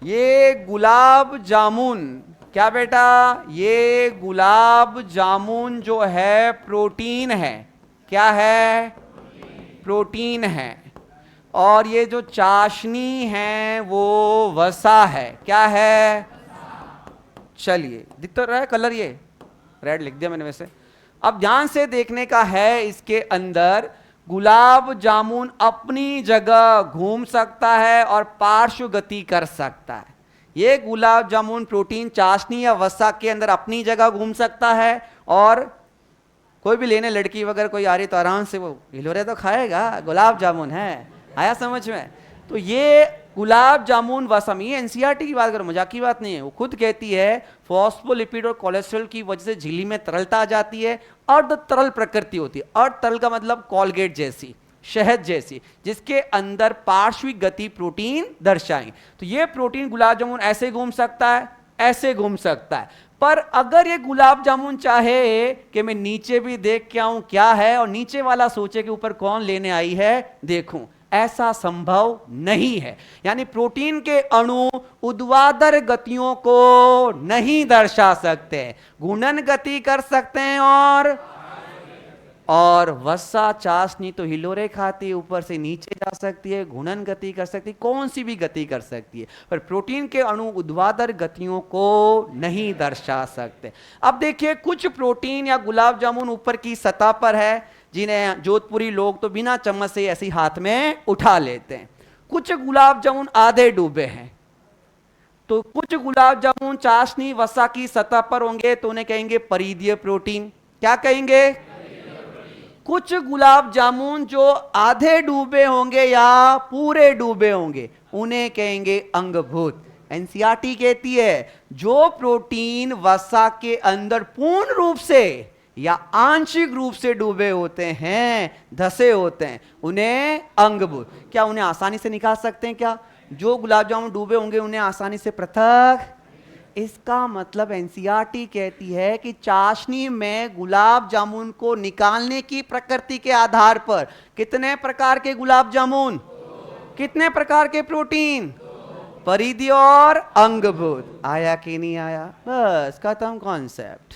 ये गुलाब जामुन, क्या बेटा, ये गुलाब जामुन जो है प्रोटीन है। क्या है? प्रोटीन है। और ये जो चाशनी है वो वसा है। क्या है? चलिए, दिख तो रहा है कलर, ये रेड लिख दिया मैंने वैसे। अब ध्यान से देखने का है, इसके अंदर गुलाब जामुन अपनी जगह घूम सकता है और पार्श्व गति कर सकता है। ये गुलाब जामुन प्रोटीन चाशनी या वसा के अंदर अपनी जगह घूम सकता है, और कोई भी लेने लड़की वगैरह कोई आ रही तो आराम से वो हिलोरे तो खाएगा, गुलाब जामुन है। आया समझ में? तो ये गुलाब जामुन वसम, ये एनसीईआरटी की बात करो, मजाक की बात नहीं है। वो खुद कहती है फॉस्फोलिपिड और कोलेस्ट्रॉल की वजह से झिल्ली में तरलता आ जाती है, अर्ध तरल प्रकृति होती है। अर्ध तरल का मतलब कोलगेट जैसी, शहद जैसी, जिसके अंदर पार्श्विक गति प्रोटीन दर्शाएंगे। तो ये प्रोटीन गुलाब जामुन ऐसे घूम सकता है, ऐसे घूम सकता है। पर अगर ये गुलाब जामुन चाहे कि मैं नीचे भी देख के आऊं क्या है, और नीचे वाला सोचे कि ऊपर कौन लेने आई है देखूं, ऐसा संभव नहीं है। यानी प्रोटीन के अणु ऊर्ध्वाधर गतियों को नहीं दर्शा सकते, गुणन गति कर सकते हैं। और वसा चाशनी तो हिलोरे खाती है, ऊपर से नीचे जा सकती है, घूर्णन गति कर सकती है, कौन सी भी गति कर सकती है, पर प्रोटीन के अणु ऊर्ध्वाधर गतियों को नहीं दर्शा सकते। अब देखिए, कुछ प्रोटीन या गुलाब जामुन ऊपर की सतह पर है, जिन्हें जोधपुरी लोग तो बिना चम्मच से ऐसी हाथ में उठा लेते हैं। कुछ गुलाब जामुन आधे डूबे हैं, तो कुछ गुलाब जामुन चाशनी वसा की सतह पर होंगे तो उन्हें कहेंगे परिधीय प्रोटीन। क्या कहेंगे? कुछ गुलाब जामुन जो आधे डूबे होंगे या पूरे डूबे होंगे उन्हें कहेंगे अंगभूत। एनसीईआरटी कहती है जो प्रोटीन वसा के अंदर पूर्ण रूप से या आंशिक रूप से डूबे होते हैं, धसे होते हैं, उन्हें अंगभूत। क्या उन्हें आसानी से निकाल सकते हैं क्या? जो गुलाब जामुन डूबे होंगे उन्हें आसानी से पृथक। इसका मतलब एनसीईआरटी कहती है कि चाशनी में गुलाब जामुन को निकालने की प्रकृति के आधार पर कितने प्रकार के गुलाब जामुन, कितने प्रकार के प्रोटीन, परिधीय और अंगभूत। आया कि नहीं आया? बस खत्म कॉन्सेप्ट।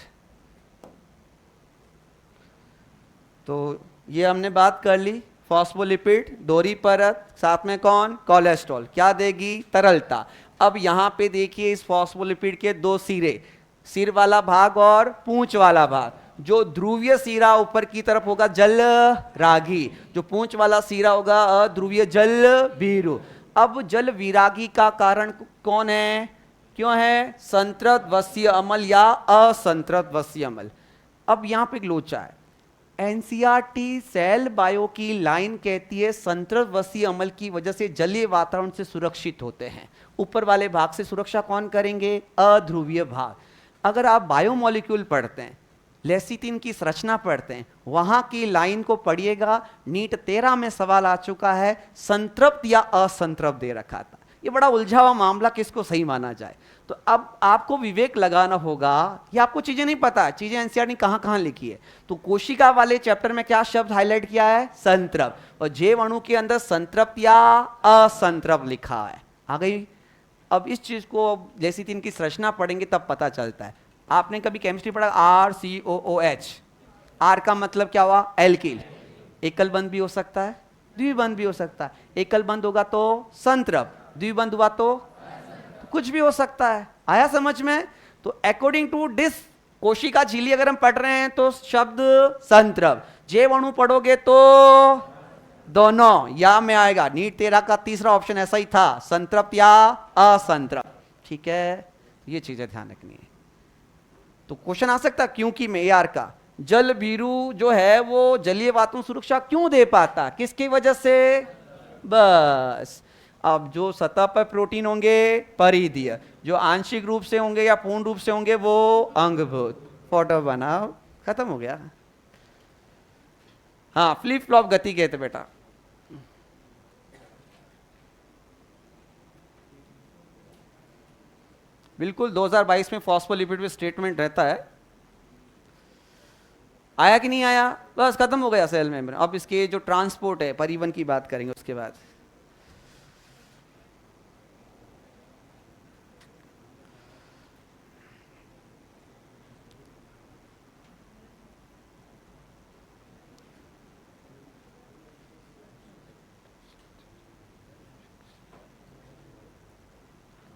तो ये हमने बात कर ली, फॉस्फोलिपिड, दोहरी परत, साथ में कौन? कोलेस्ट्रॉल। क्या देगी? तरलता। अब यहां पे देखिए इस फॉस्फोलिपिड के दो सिरे, सिर वाला भाग और पूंछ वाला भाग। जो ध्रुवीय सिरा ऊपर की तरफ होगा जल रागी, जो पूंछ वाला सिरा होगा अध्रुवीय जल भीरु। अब जल विरागी का कारण कौन है? क्यों है? संतृप्त वसीय अम्ल या असंतृप्त वसीय अम्ल। अब यहां पे एक लोचा है। एनसीईआरटी सेल बायो की लाइन कहती है संतृप्त वसीय अम्ल की वजह से जलीय वातावरण से सुरक्षित होते हैं। ऊपर वाले भाग से सुरक्षा कौन करेंगे? अध्रुवीय भाग। अगर आप बायोमोलिक्यूल पढ़ते हैं, लेसिथिन की संरचना पढ़ते हैं, वहां की लाइन को पढ़िएगा। नीट 13 में सवाल आ चुका है, संतृप्त या असंतृप्त दे रखा था। ये बड़ा उलझा हुआ मामला, किसको सही माना जाए। तो अब आपको विवेक लगाना होगा। ये आपको चीजें नहीं पता, चीजें एनसीईआरटी कहां कहां लिखी है। तो कोशिका वाले चैप्टर में क्या शब्द हाईलाइट किया है? संतृप्त। और जैव अणु के अंदर संतृप्त या असंतृप्त लिखा है। आ गई? अब इस चीज को लेसिथिन की संरचना पढ़ेंगे तब पता चलता है। आपने कभी केमिस्ट्री पढ़ा? RCOOH। आर का मतलब क्या हुआ? एल्किल। एकल बंध भी हो सकता है, द्विबंध भी हो सकता है। एकल बंध होगा तो संतृप्त, द्विबंध हुआ तो कुछ भी हो सकता है। आया समझ में? तो अकॉर्डिंग टू डिस कोशिका झिल्ली अगर हम पढ़ रहे हैं तो शब्द संतृप्त, जैव अणु पढ़ोगे तो दोनों या में आएगा। नीट 13 का तीसरा ऑप्शन ऐसा ही था, संतृप्त या असंतृप्त। ठीक है, ये चीजें ध्यान रखनी है। तो क्वेश्चन आ सकता क्योंकि में AR का जल बीरू जो है वो जलीय वातावरण सुरक्षा क्यों दे पाता, किसकी वजह से? बस। अब जो सतह पर प्रोटीन होंगे परिधीय, जो आंशिक रूप से होंगे या पूर्ण रूप से होंगे वो अंगभूत। फोटो बनाओ, खत्म हो गया। हाँ, फ्लिप फ्लॉप गति कहते बेटा। बिल्कुल 2022 में फॉस्फोलिपिड में स्टेटमेंट रहता है। आया कि नहीं आया? बस खत्म हो गया सेल मेम्ब्रेन। अब इसके जो ट्रांसपोर्ट है, परिवहन की बात करेंगे उसके बाद।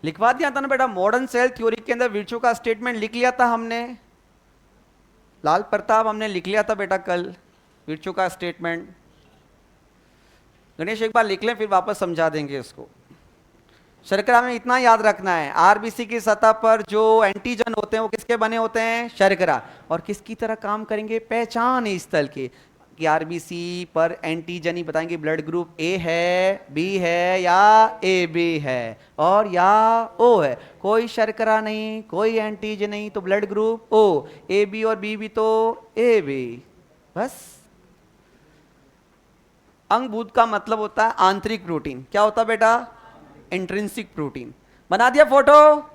लिखवा दिया था ना बेटा, मॉडर्न सेल थ्योरी के अंदर विर्चो का स्टेटमेंट लिख लिया था हमने। लाल प्रताप हमने लिख लिया था बेटा कल, विर्चो का स्टेटमेंट। गणेश एक बार लिख लें, फिर वापस समझा देंगे इसको। शर्करा में इतना याद रखना है, आरबीसी की सतह पर जो एंटीजन होते हैं वो किसके बने होते हैं? शर्करा। और किसकी तरह काम करेंगे? पहचान स्थल के, कि आरबीसी पर एंटीजन ही बताएंगे ब्लड ग्रुप ए है, बी है या ए बी है और या ओ है। कोई शर्करा नहीं, कोई एंटीजन नहीं, तो blood group O. A B और बी भी तो ए बी। बस। अंगभूत का मतलब होता है आंतरिक प्रोटीन। क्या होता है बेटा? Intrinsic protein. बना दिया फोटो?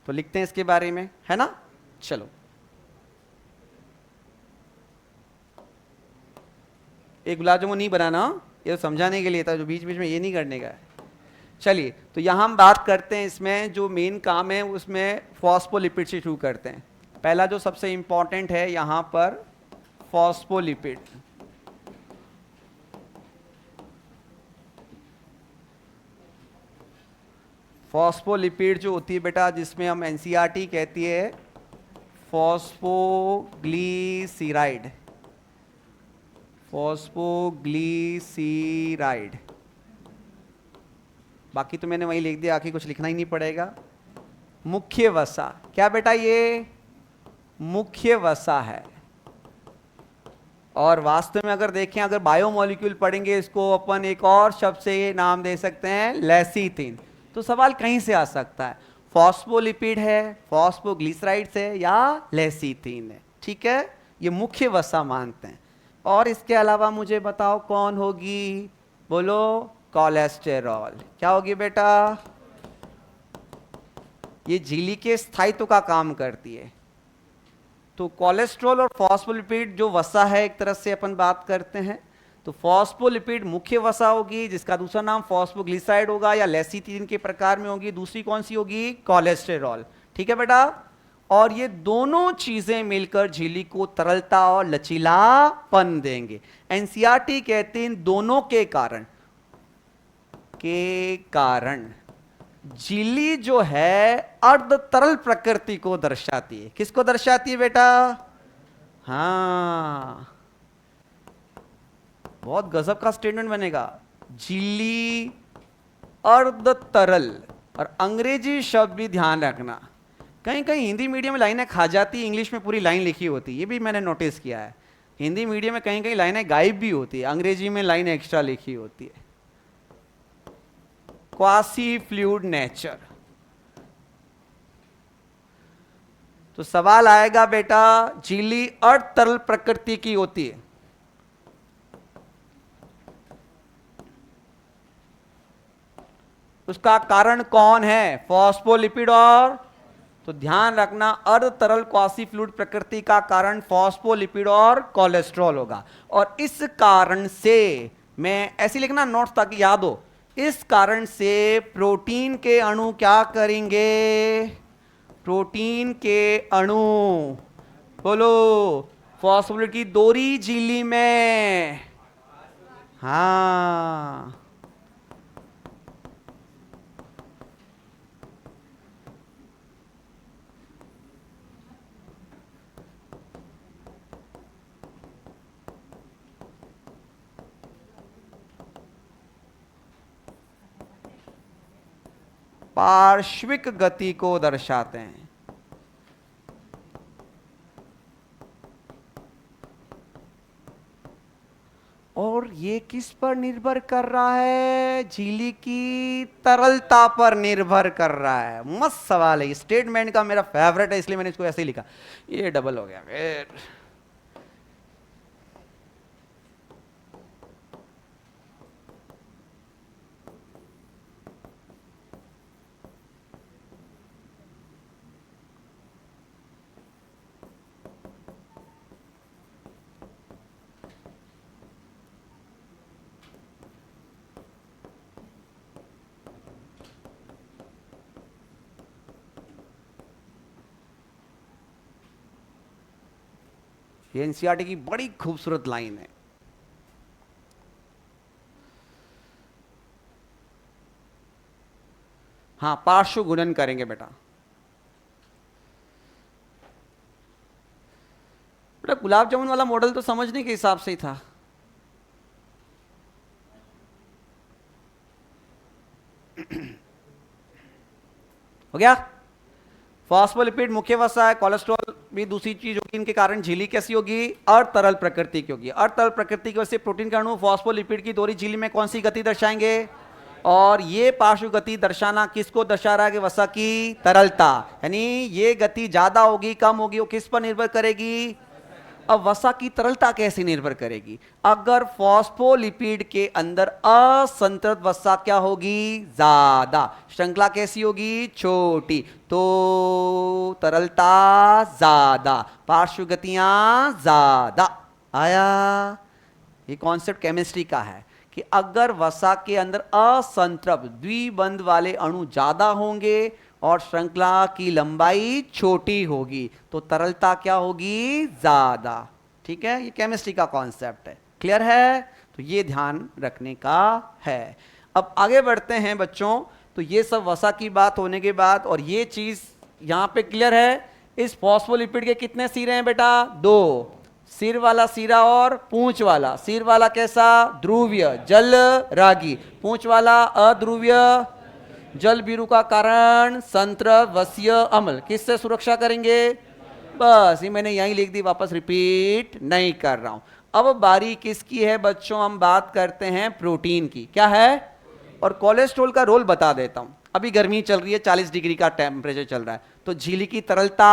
तो लिखते हैं इसके बारे में, है ना? चलो, एक गुलाब जामुन नहीं बनाना, ये तो समझाने के लिए था, जो बीच बीच में ये नहीं करने का है। चलिए, तो यहां हम बात करते हैं, इसमें जो मेन काम है उसमें फॉस्फोलिपिड से शुरू करते हैं। पहला जो सबसे इंपॉर्टेंट है यहां पर, फॉस्फोलिपिड। फॉस्फोलिपिड जो होती है बेटा, जिसमें हम एनसीईआरटी कहती है फॉस्फोग्लिसराइड। फॉस्फोग्लिसराइड, बाकी तो मैंने वही लिख दिया, आखिर कुछ लिखना ही नहीं पड़ेगा। मुख्य वसा, क्या बेटा? ये मुख्य वसा है। और वास्तव में अगर देखें, अगर बायोमोलिक्यूल पढ़ेंगे, इसको अपन एक और शब्द से नाम दे सकते हैं, लेसिथिन। तो सवाल कहीं से आ सकता है, फॉस्फोलिपिड है, फॉस्फोग्लिसराइड है या लेसिथिन है। ठीक है, ये मुख्य वसा मानते हैं। और इसके अलावा मुझे बताओ कौन होगी? बोलो। कोलेस्टेरॉल। क्या होगी बेटा? ये झिल्ली के स्थायित्व का काम करती है। तो कोलेस्ट्रॉल और फॉस्फोलिपिड जो वसा है, एक तरह से अपन बात करते हैं, तो फॉस्फोलिपिड मुख्य वसा होगी, जिसका दूसरा नाम फॉस्फोग्लिसराइड होगा या लेसिथिन के प्रकार में होगी। दूसरी कौन सी होगी? कोलेस्टेरॉल। ठीक है बेटा। और ये दोनों चीजें मिलकर झिल्ली को तरलता और लचीलापन देंगे। एनसीईआरटी कहते हैं इन दोनों के कारण झिल्ली जो है अर्ध तरल प्रकृति को दर्शाती है। किसको दर्शाती है बेटा? हाँ, बहुत गजब का स्टेटमेंट बनेगा। झिल्ली अर्ध तरल। और अंग्रेजी शब्द भी ध्यान रखना, कहीं कहीं हिंदी मीडियम में लाइनें खा जाती है, इंग्लिश में पूरी लाइन लिखी होती है, ये भी मैंने नोटिस किया है। हिंदी मीडियम में कहीं कहीं लाइनें गायब भी होती है, अंग्रेजी में लाइन एक्स्ट्रा लिखी होती है। Quasi fluid nature. तो सवाल आएगा बेटा, झिल्ली अर्ध तरल प्रकृति की होती है, उसका कारण कौन है? फॉस्फोलिपिड। और तो ध्यान रखना, अर्ध तरल क्वासी फ्लूइड प्रकृति का कारण फॉस्फोलिपिड और कोलेस्ट्रॉल होगा। और इस कारण से, मैं ऐसे लिखना नोट्स ताकि याद हो, इस कारण से प्रोटीन के अणु क्या करेंगे? प्रोटीन के अणु, बोलो, फॉस्फोलिपिड की दोहरी झिल्ली में, हाँ, पार्श्विक गति को दर्शाते हैं। और ये किस पर निर्भर कर रहा है? झिल्ली की तरलता पर निर्भर कर रहा है। मस्त सवाल है, स्टेटमेंट का मेरा फेवरेट है, इसलिए मैंने इसको ऐसे ही लिखा। ये डबल हो गया फिर। ये एनसीईआरटी की बड़ी खूबसूरत लाइन है। हाँ, पार्श्व गुणन करेंगे बेटा। बेटा गुलाब जामुन वाला मॉडल तो समझने के हिसाब से ही था। हो गया। फॉस्फोलिपिड मुख्य वसा है, कोलेस्ट्रॉल भी दूसरी चीज होगी। इनके कारण झिल्ली कैसी होगी? अतरल प्रकृति की होगी। अतरल प्रकृति की वजह से प्रोटीन के अणु फॉस्फोलिपिड की दोहरी झिल्ली में कौन सी गति दर्शाएंगे? और ये पार्श्व गति दर्शाना किसको दर्शा रहा है? कि वसा की तरलता, यानी ये गति ज्यादा होगी कम होगी वो किस पर निर्भर करेगी? अब वसा की तरलता कैसे निर्भर करेगी? अगर फॉस्फोलिपिड के अंदर असंतृप्त वसा क्या होगी? ज्यादा। श्रृंखला कैसी होगी? छोटी, तो तरलता ज्यादा, पार्श्व गतियां ज्यादा। आया? ये कॉन्सेप्ट केमिस्ट्री का है कि अगर वसा के अंदर असंतृप्त द्विबंध वाले अणु ज्यादा होंगे और श्रृंखला की लंबाई छोटी होगी तो तरलता क्या होगी? ज्यादा। ठीक है, ये केमिस्ट्री का कॉन्सेप्ट है। क्लियर है? तो ये ध्यान रखने का है। अब आगे बढ़ते हैं बच्चों। तो ये सब वसा की बात होने के बाद, और ये चीज यहां पे क्लियर है। इस फॉस्फोलिपिड के कितने सिरे हैं बेटा? 2। सिर वाला सिरा और पूंछ वाला। सिर वाला कैसा? ध्रुवीय जल रागी, पूंछ वाला अध्रुवीय जल बीरू का कारण संतृप्त वसीय अम्ल। किससे सुरक्षा करेंगे? बस ये मैंने यहीं लिख दी, वापस रिपीट नहीं कर रहा हूं। अब बारी किसकी है बच्चों? हम बात करते हैं प्रोटीन की। क्या है? और कोलेस्ट्रॉल का रोल बता देता हूं। अभी गर्मी चल रही है, 40 डिग्री का टेम्परेचर चल रहा है, तो झिल्ली की तरलता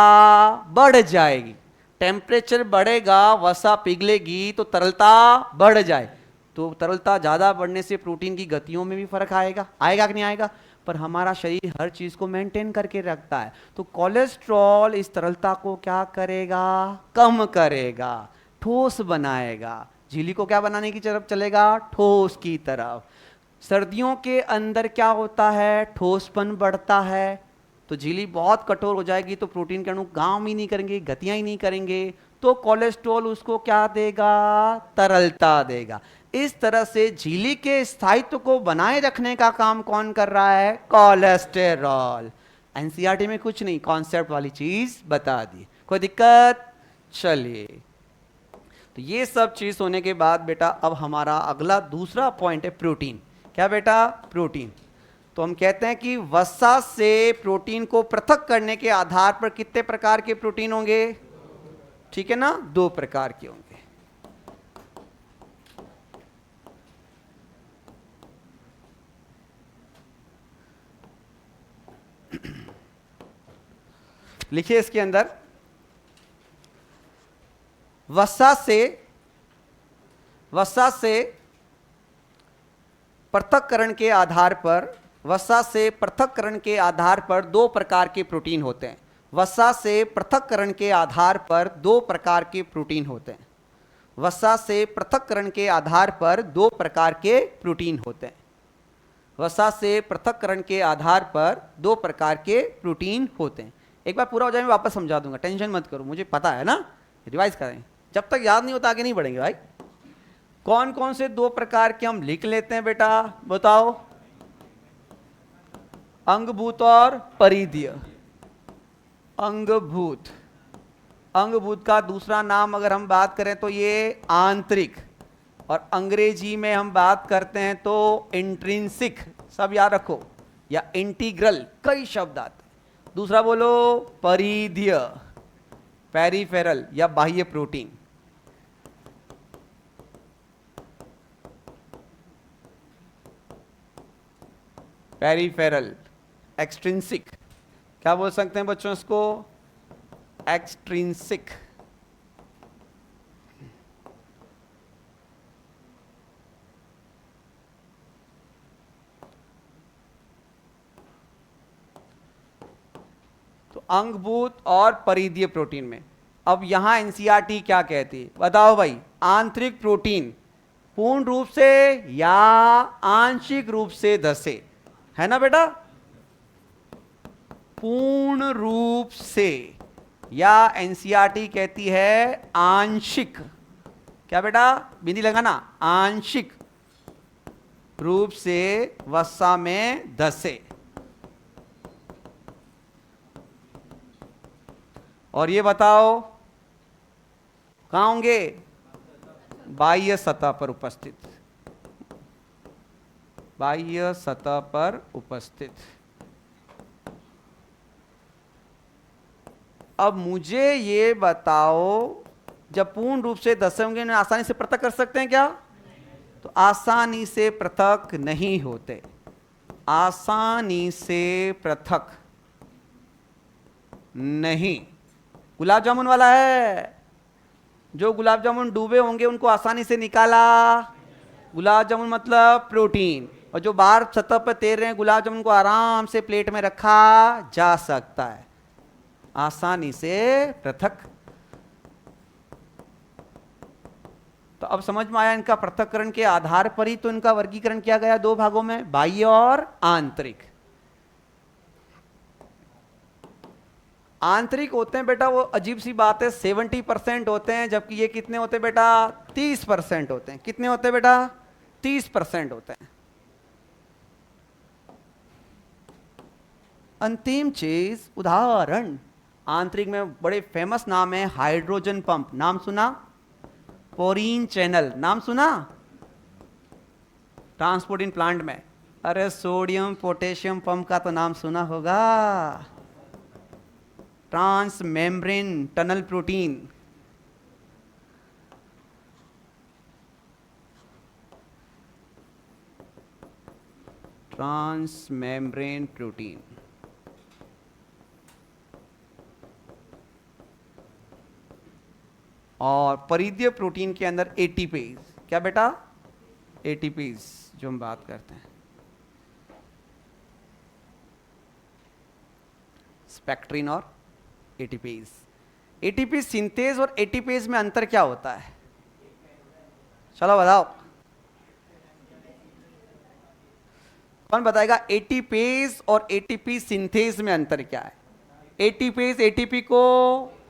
बढ़ जाएगी। टेम्परेचर बढ़ेगा, वसा पिघलेगी तो तरलता बढ़ जाए। तो तरलता ज्यादा बढ़ने से प्रोटीन की गतियों में भी फर्क आएगा। आएगा कि नहीं आएगा? पर हमारा शरीर हर चीज को मेंटेन करके रखता है, तो कोलेस्ट्रॉल इस तरलता को क्या करेगा? कम करेगा, ठोस बनाएगा। झिल्ली को क्या बनाने की तरफ चलेगा? ठोस की तरफ। सर्दियों के अंदर क्या होता है? ठोसपन बढ़ता है, तो झिल्ली बहुत कठोर हो जाएगी, तो प्रोटीन के अणु काम ही नहीं करेंगे, गतियां ही नहीं करेंगे, तो कोलेस्ट्रॉल उसको क्या देगा? तरलता देगा। इस तरह से झिल्ली के स्थायित्व को बनाए रखने का काम कौन कर रहा है? कोलेस्टेरॉल। एनसीईआरटी में कुछ नहीं, कॉन्सेप्ट वाली चीज बता दी। कोई दिक्कत? चलिए, तो ये सब चीज होने के बाद बेटा अब हमारा अगला दूसरा पॉइंट है प्रोटीन। क्या बेटा? प्रोटीन। तो हम कहते हैं कि वसा से प्रोटीन को पृथक करने के आधार पर कितने प्रकार के प्रोटीन होंगे? ठीक है ना? 2 प्रकार के होंगे। लिखिए इसके अंदर, वसा से पृथक्करण के आधार पर, वसा से पृथक्करण के आधार पर 2 प्रकार के प्रोटीन होते हैं। वसा से पृथक्करण के आधार पर 2 प्रकार के प्रोटीन होते हैं। वसा से पृथक्करण के आधार पर 2 प्रकार के प्रोटीन होते हैं। वसा से पृथक्करण के आधार पर 2 प्रकार के प्रोटीन होते हैं। एक बार पूरा हो जाए मैं वापस समझा दूंगा, टेंशन मत करो, मुझे पता है ना। रिवाइज करें, जब तक याद नहीं होता आगे नहीं बढ़ेंगे भाई। कौन कौन से 2 प्रकार के हम लिख लेते हैं बेटा? बताओ। अंगभूत और परिधीय। अंगभूत, अंगभूत का दूसरा नाम अगर हम बात करें तो ये आंतरिक, और अंग्रेजी में हम बात करते हैं तो इंट्रिंसिक। सब याद रखो, या इंटीग्रल, कई शब्द आते हैं। दूसरा बोलो परिधीय, पेरिफेरल या बाह्य प्रोटीन। पेरिफेरल, एक्सट्रिंसिक, क्या बोल सकते हैं बच्चों इसको? एक्सट्रिंसिक। तो अंगभूत और परिधीय प्रोटीन में, अब यहां एनसीईआरटी क्या कहती है बताओ भाई? आंतरिक प्रोटीन पूर्ण रूप से या आंशिक रूप से धसे, है ना बेटा? पूर्ण रूप से, या एनसीईआरटी कहती है आंशिक, क्या बेटा बिंदी लगाना, आंशिक रूप से वसा में धसे। और ये बताओ कहां होंगे? बाह्य सतह पर उपस्थित, बाह्य सतह पर उपस्थित। अब मुझे ये बताओ, जब पूर्ण रूप से धसे होंगे उन्हें आसानी से पृथक कर सकते हैं क्या? तो आसानी से पृथक नहीं होते, आसानी से पृथक नहीं। गुलाब जामुन वाला है, जो गुलाब जामुन डूबे होंगे उनको आसानी से निकाला, गुलाब जामुन मतलब प्रोटीन, और जो बाहर सतह पर तैर रहे हैं गुलाब जामुन को आराम से प्लेट में रखा जा सकता है, आसानी से पृथक। तो अब समझ में आया इनका पृथक्करण के आधार पर ही तो इनका वर्गीकरण किया गया दो भागों में, बाह्य और आंतरिक। आंतरिक होते हैं बेटा, वो अजीब सी बात है, 70% होते हैं, जबकि ये कितने होते हैं बेटा? 30% होते हैं। कितने होते हैं बेटा? 30% होते हैं। अंतिम चीज उदाहरण, आंतरिक में बड़े फेमस नाम है हाइड्रोजन पंप, नाम सुना? पोरीन चैनल, नाम सुना? ट्रांसपोर्टिंग प्लांट में, अरे सोडियम पोटेशियम पंप का तो नाम सुना होगा। Transmembrane tunnel protein, transmembrane protein. और परिधीय प्रोटीन के अंदर एटीपीज, क्या बेटा? एटीपीज जो हम बात करते हैं, स्पेक्ट्रिन और एटीपीज। एटीपीज सिंथेज और एटीपीज में अंतर क्या होता है? चलो बताओ, कौन बताएगा? एटीपीज और एटीपी सिंथेज में अंतर क्या है? एटीपीज एटीपी को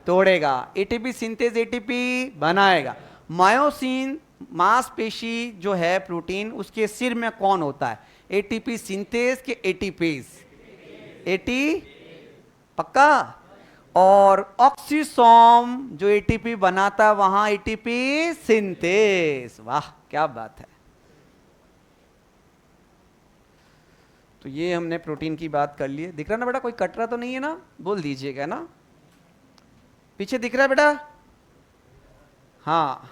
तोड़ेगा, एटीपी सिंथेज एटीपी बनाएगा। मायोसिन मांसपेशी जो है प्रोटीन, उसके सिर में कौन होता है? एटीपी सिंथेज के एटीपीज? एटी पक्का। और ऑक्सीसोम जो एटीपी बनाता है वहां एटीपी सिंथेज। वाह क्या बात है। तो ये हमने प्रोटीन की बात कर ली है। दिख रहा ना बेटा, कोई कटरा तो नहीं है ना? बोल दीजिएगा ना, पीछे दिख रहा है बेटा? हाँ,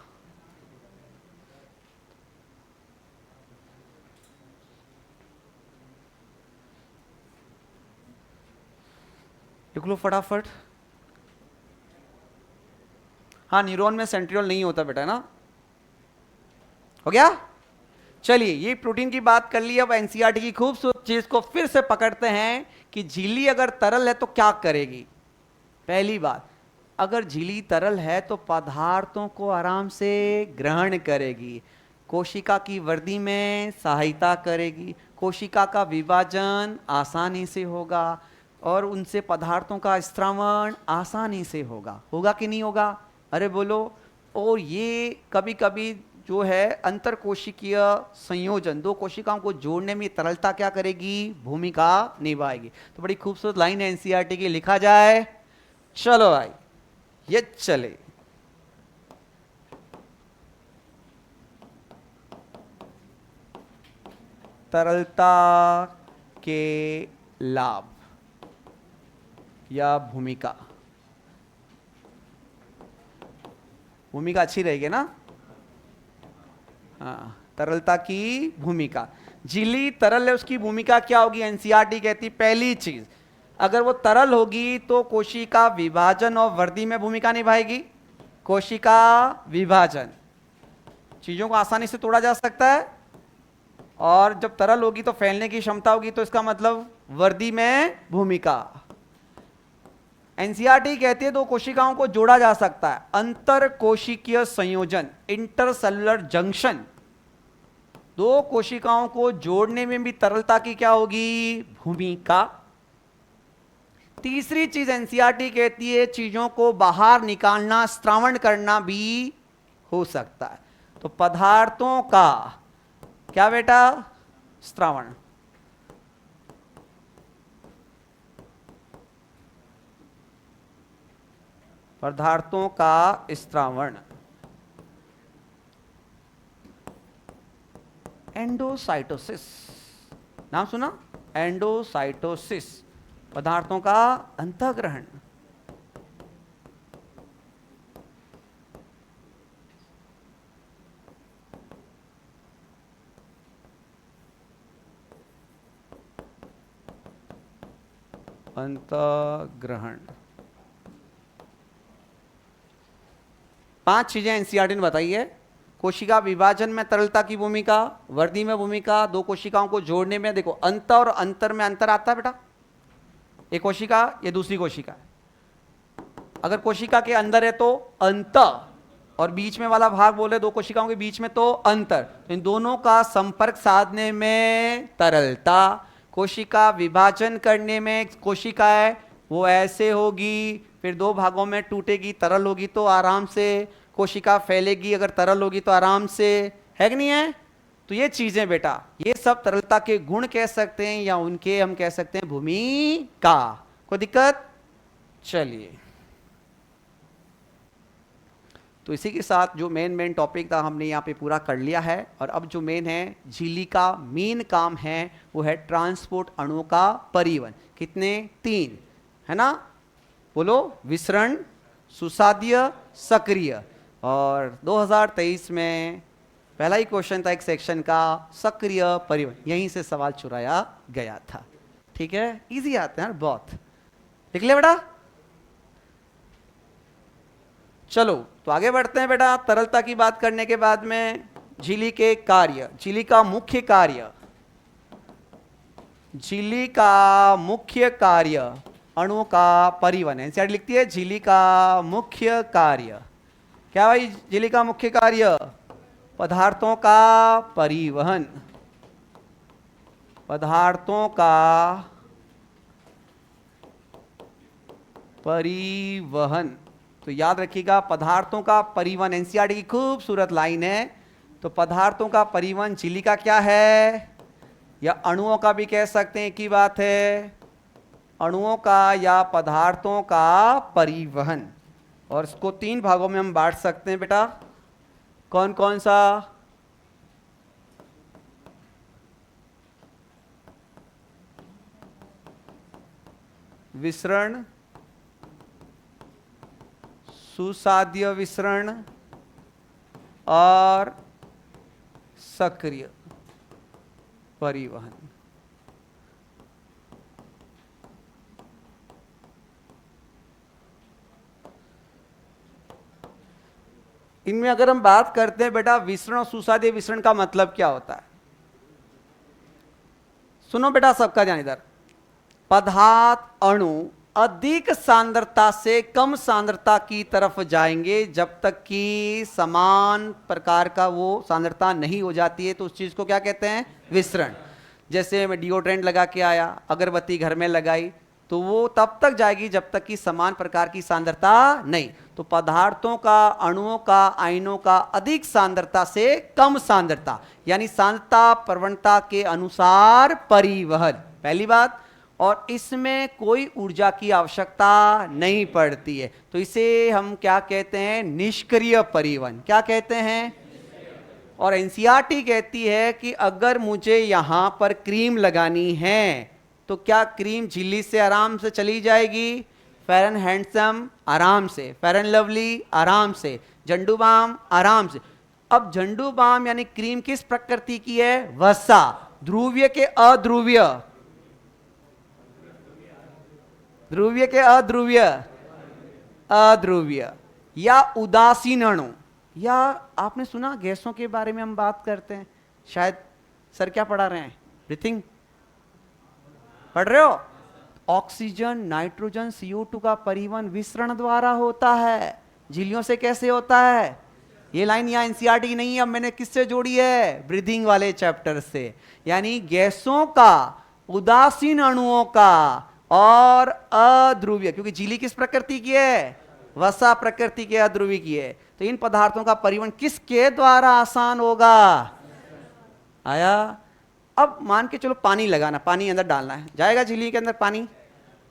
लिख लो फटाफट। हाँ, न्यूरॉन में सेंट्रियोल नहीं होता बेटा ना। हो गया? चलिए, ये प्रोटीन की बात कर ली। अब एनसीईआरटी की खूबसूरत चीज को फिर से पकड़ते हैं कि झिल्ली अगर तरल है तो क्या करेगी। पहली बात, अगर झिल्ली तरल है तो पदार्थों को आराम से ग्रहण करेगी, कोशिका की वृद्धि में सहायता करेगी, कोशिका का विभाजन आसानी से होगा और उनसे पदार्थों का स्त्रावण आसानी से होगा। होगा कि नहीं होगा? अरे बोलो। और ये कभी कभी जो है अंतर कोशिकीय संयोजन, दो कोशिकाओं को जोड़ने में तरलता क्या करेगी? भूमिका निभाएगी। तो बड़ी खूबसूरत लाइन है एनसीईआरटी की, लिखा जाए। चलो भाई ये चले। तरलता के लाभ या भूमिका, भूमिका अच्छी रहेगी ना? हाँ, तरलता की भूमिका। झिल्ली तरल है, उसकी भूमिका क्या होगी? एनसीईआरटी कहती पहली चीज, अगर वो तरल होगी तो कोशिका विभाजन और वृद्धि में भूमिका निभाएगी। कोशिका विभाजन, चीजों को आसानी से तोड़ा जा सकता है, और जब तरल होगी तो फैलने की क्षमता होगी, तो इसका मतलब वृद्धि में भूमिका। एनसीईआरटी कहती है दो कोशिकाओं को जोड़ा जा सकता है, अंतर कोशिकीय संयोजन, इंटरसेलुलर जंक्शन। दो कोशिकाओं को जोड़ने में भी तरलता की क्या होगी? भूमिका। तीसरी चीज एनसीईआरटी कहती है चीजों को बाहर निकालना, स्त्रावण करना भी हो सकता है। तो पदार्थों का क्या बेटा? स्त्रावण। पदार्थों का स्त्रावण। एंडोसाइटोसिस, नाम सुना? एंडोसाइटोसिस, पदार्थों का अंतःग्रहण। अंतःग्रहण। 5 चीजें एनसीईआरटी ने बताई है। कोशिका विभाजन में तरलता की भूमिका, वृद्धि में भूमिका, दो कोशिकाओं को जोड़ने में, देखो अंत और अंतर में अंतर आता है बेटा। एक कोशिका, ये दूसरी कोशिका। अगर कोशिका के अंदर है तो अंत, और बीच में वाला भाग बोले दो कोशिकाओं के बीच में तो अंतर। तो इन दोनों का संपर्क साधने में तरलता। कोशिका विभाजन करने में कोशिका है वो ऐसे होगी, फिर दो भागों में टूटेगी, तरल होगी तो आराम से। कोशिका फैलेगी अगर तरल होगी तो आराम से, है कि नहीं है? तो ये चीजें बेटा, ये सब तरलता के गुण कह सकते हैं, या उनके हम कह सकते हैं भूमिका। कोई दिक्कत? चलिए, तो इसी के साथ जो मेन टॉपिक था हमने यहाँ पे पूरा कर लिया है। और अब जो मेन है, झिल्ली का मेन काम है वो है ट्रांसपोर्ट, अणुओं का परिवहन। कितने? 3, है ना? बोलो, विसरण, सुसाद्य, सक्रिय। और 2023 में पहला ही क्वेश्चन था एक सेक्शन का, सक्रिय परिवहन, यहीं से सवाल चुराया गया था। ठीक है, इजी आते हैं बहुत। लिख ले बेटा। चलो तो आगे बढ़ते हैं बेटा। तरलता की बात करने के बाद में झिल्ली के कार्य, झिल्ली का मुख्य कार्य, झिल्ली का मुख्य कार्य अणुओं का परिवहन। एनसीईआरटी लिखती है झिल्ली का मुख्य कार्य क्या भाई? झिल्ली का मुख्य कार्य पदार्थों का परिवहन, पदार्थों का परिवहन। तो याद रखिएगा, पदार्थों का परिवहन एनसीईआरटी की खूबसूरत लाइन है। तो पदार्थों का परिवहन झिल्ली का क्या है, या अणुओं का भी कह सकते हैं, की बात है, अणुओं का या पदार्थों का परिवहन। और इसको 3 भागों में हम बांट सकते हैं बेटा। कौन कौन सा? विसरण, सुसाद्य विसरण और सक्रिय परिवहन। इनमें अगर हम बात करते हैं बेटा, विसरण और सुसाद्य विसरण का मतलब क्या होता है? सुनो बेटा, सबका ध्यान इधर। पदार्थ, अणु अधिक सांद्रता से कम सांद्रता की तरफ जाएंगे जब तक कि समान प्रकार का वो सांद्रता नहीं हो जाती है, तो उस चीज को क्या कहते हैं? विसरण। जैसे मैं डिओड्रेंट लगा के आया, अगरबत्ती घर में लगाई, तो वो तब तक जाएगी जब तक कि समान प्रकार की सांद्रता नहीं। तो पदार्थों का, अणुओं का, आयनों का अधिक सांद्रता से कम सांद्रता, यानी सांद्रता प्रवणता के अनुसार परिवहन, पहली बात। और इसमें कोई ऊर्जा की आवश्यकता नहीं पड़ती है, तो इसे हम क्या कहते हैं? निष्क्रिय परिवहन। क्या कहते हैं? और एनसीईआरटी कहती है कि अगर मुझे यहां पर क्रीम लगानी है तो क्या क्रीम झिल्ली से आराम से चली जाएगी? फेयर एंड हैंडसम आराम से, फेयर एंड लवली आराम से, झंडू बाम आराम से। अब झंडू बाम यानी क्रीम किस प्रकृति की है? वसा। ध्रुवीय के अध्रुवीय, ध्रुवीय के अध्रुवीय, अध्रुवीय या उदासीन अणु। या आपने सुना गैसों के बारे में हम बात करते हैं, शायद सर क्या पढ़ा रहे हैं, ब्रीथिंग पढ़ रहे हो। ऑक्सीजन, नाइट्रोजन, CO2 का परिवहन विसरण द्वारा होता है। झिल्लियों से कैसे होता है? ये लाइन यहाँ एनसीईआरटी की नहीं है, अब मैंने किससे जोड़ी है? ब्रीदिंग वाले चैप्टर से। यानी गैसों का, उदासीन अणुओं का और अध्रुवीय, क्योंकि झिल्ली किस प्रकृति की है? वसा प्रकृति के, अध्रुवी की है। तो इन पदार्थों का परिवहन किसके द्वारा आसान होगा? आया। अब मान के चलो पानी लगाना, पानी अंदर डालना है, जाएगा झिल्ली के अंदर पानी?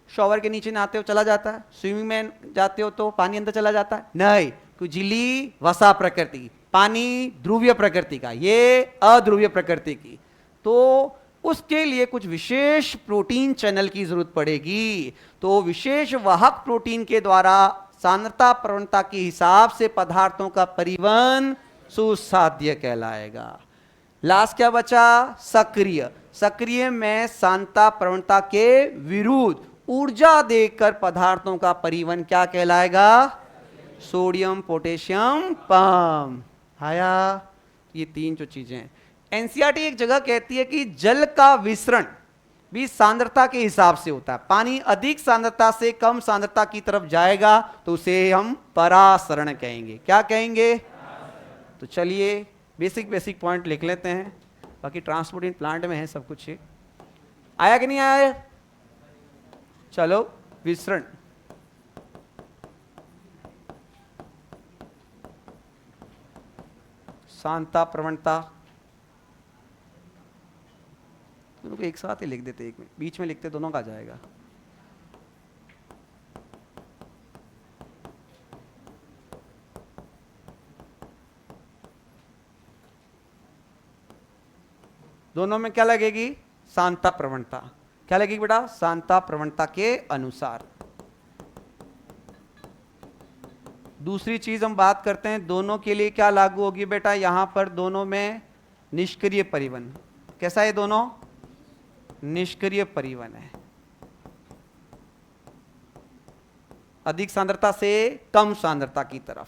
शॉवर के नीचे नहाते हो चला जाता है, स्विमिंग में जाते हो तो पानी अंदर चला जाता है? नहीं, क्योंकि झिल्ली वसा प्रकृति, पानी ध्रुवीय प्रकृति का, ये अध्रुवीय प्रकृति की। तो उसके लिए कुछ विशेष प्रोटीन चैनल की जरूरत पड़ेगी। तो विशेष वाहक प्रोटीन के द्वारा सांद्रता प्रवणता के हिसाब से पदार्थों का परिवहन सुसाध्य कहलाएगा। लास्ट क्या बचा? सक्रिय। सक्रिय में सांद्रता प्रवणता के विरुद्ध ऊर्जा देकर पदार्थों का परिवहन क्या कहलाएगा? Sodium potassium pump. आया। ये तीन जो चीजें हैं। एनसीईआरटी एक जगह कहती है कि जल का विसरण भी सांद्रता के हिसाब से होता है। पानी अधिक सांद्रता से कम सांद्रता की तरफ जाएगा तो उसे हम परासरण कहेंगे। क्या कहेंगे? तो चलिए बेसिक पॉइंट लिख लेते हैं, बाकी ट्रांसपोर्टिंग प्लांट में है सब कुछ। आया कि नहीं आया? चलो, विसरण। सांद्रता प्रवणता दोनों को एक साथ ही लिख देते, एक में बीच में लिखते, दोनों का आ जाएगा। दोनों में क्या लगेगी? सांद्रता प्रवणता। क्या लगेगी बेटा? सांद्रता प्रवणता के अनुसार। दूसरी चीज हम बात करते हैं, दोनों के लिए क्या लागू होगी बेटा? यहां पर दोनों में निष्क्रिय परिवहन। कैसा है? दोनों निष्क्रिय परिवहन है, अधिक सांद्रता से कम सांद्रता की तरफ।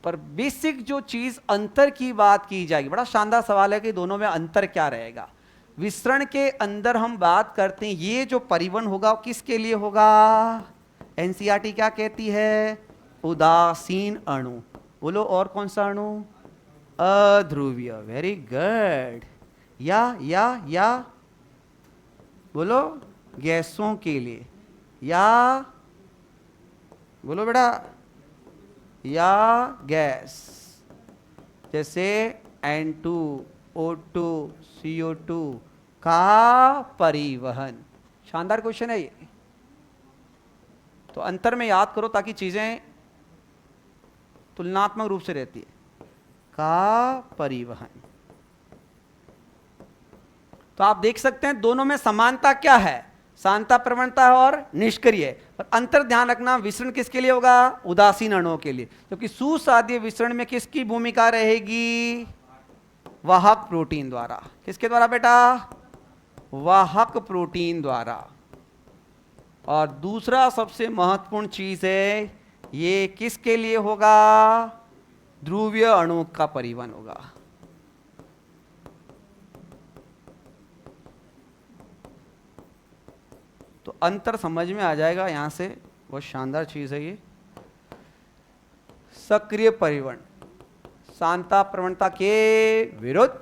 पर बेसिक जो चीज अंतर की बात की जाएगी, बड़ा शानदार सवाल है कि दोनों में अंतर क्या रहेगा। विसरण के अंदर हम बात करते हैं, ये जो परिवहन होगा किसके लिए होगा? एनसीईआरटी क्या कहती है? उदासीन अणु। बोलो, और कौन सा अणु? अध्रुवीय। Very good. या बोलो, गैसों के लिए। या बोलो बेटा, या गैस, जैसे N2, O2, CO2 का परिवहन। शानदार क्वेश्चन है ये। तो अंतर में याद करो ताकि चीजें तुलनात्मक रूप से रहती है। का परिवहन। तो आप देख सकते हैं दोनों में समानता क्या है? सांद्रता प्रवणता है और निष्क्रिय। पर अंतर ध्यान रखना, विसरण किसके लिए होगा? उदासीन अणुओं के लिए। क्योंकि सुसाध्य विसरण में किसकी भूमिका रहेगी? वाहक प्रोटीन द्वारा। किसके द्वारा बेटा? वाहक प्रोटीन द्वारा। और दूसरा सबसे महत्वपूर्ण चीज है, ये किसके लिए होगा? ध्रुवीय अणु का परिवहन होगा। तो अंतर समझ में आ जाएगा यहां से, बहुत शानदार चीज है ये। सक्रिय परिवहन सांद्रता प्रवणता के विरुद्ध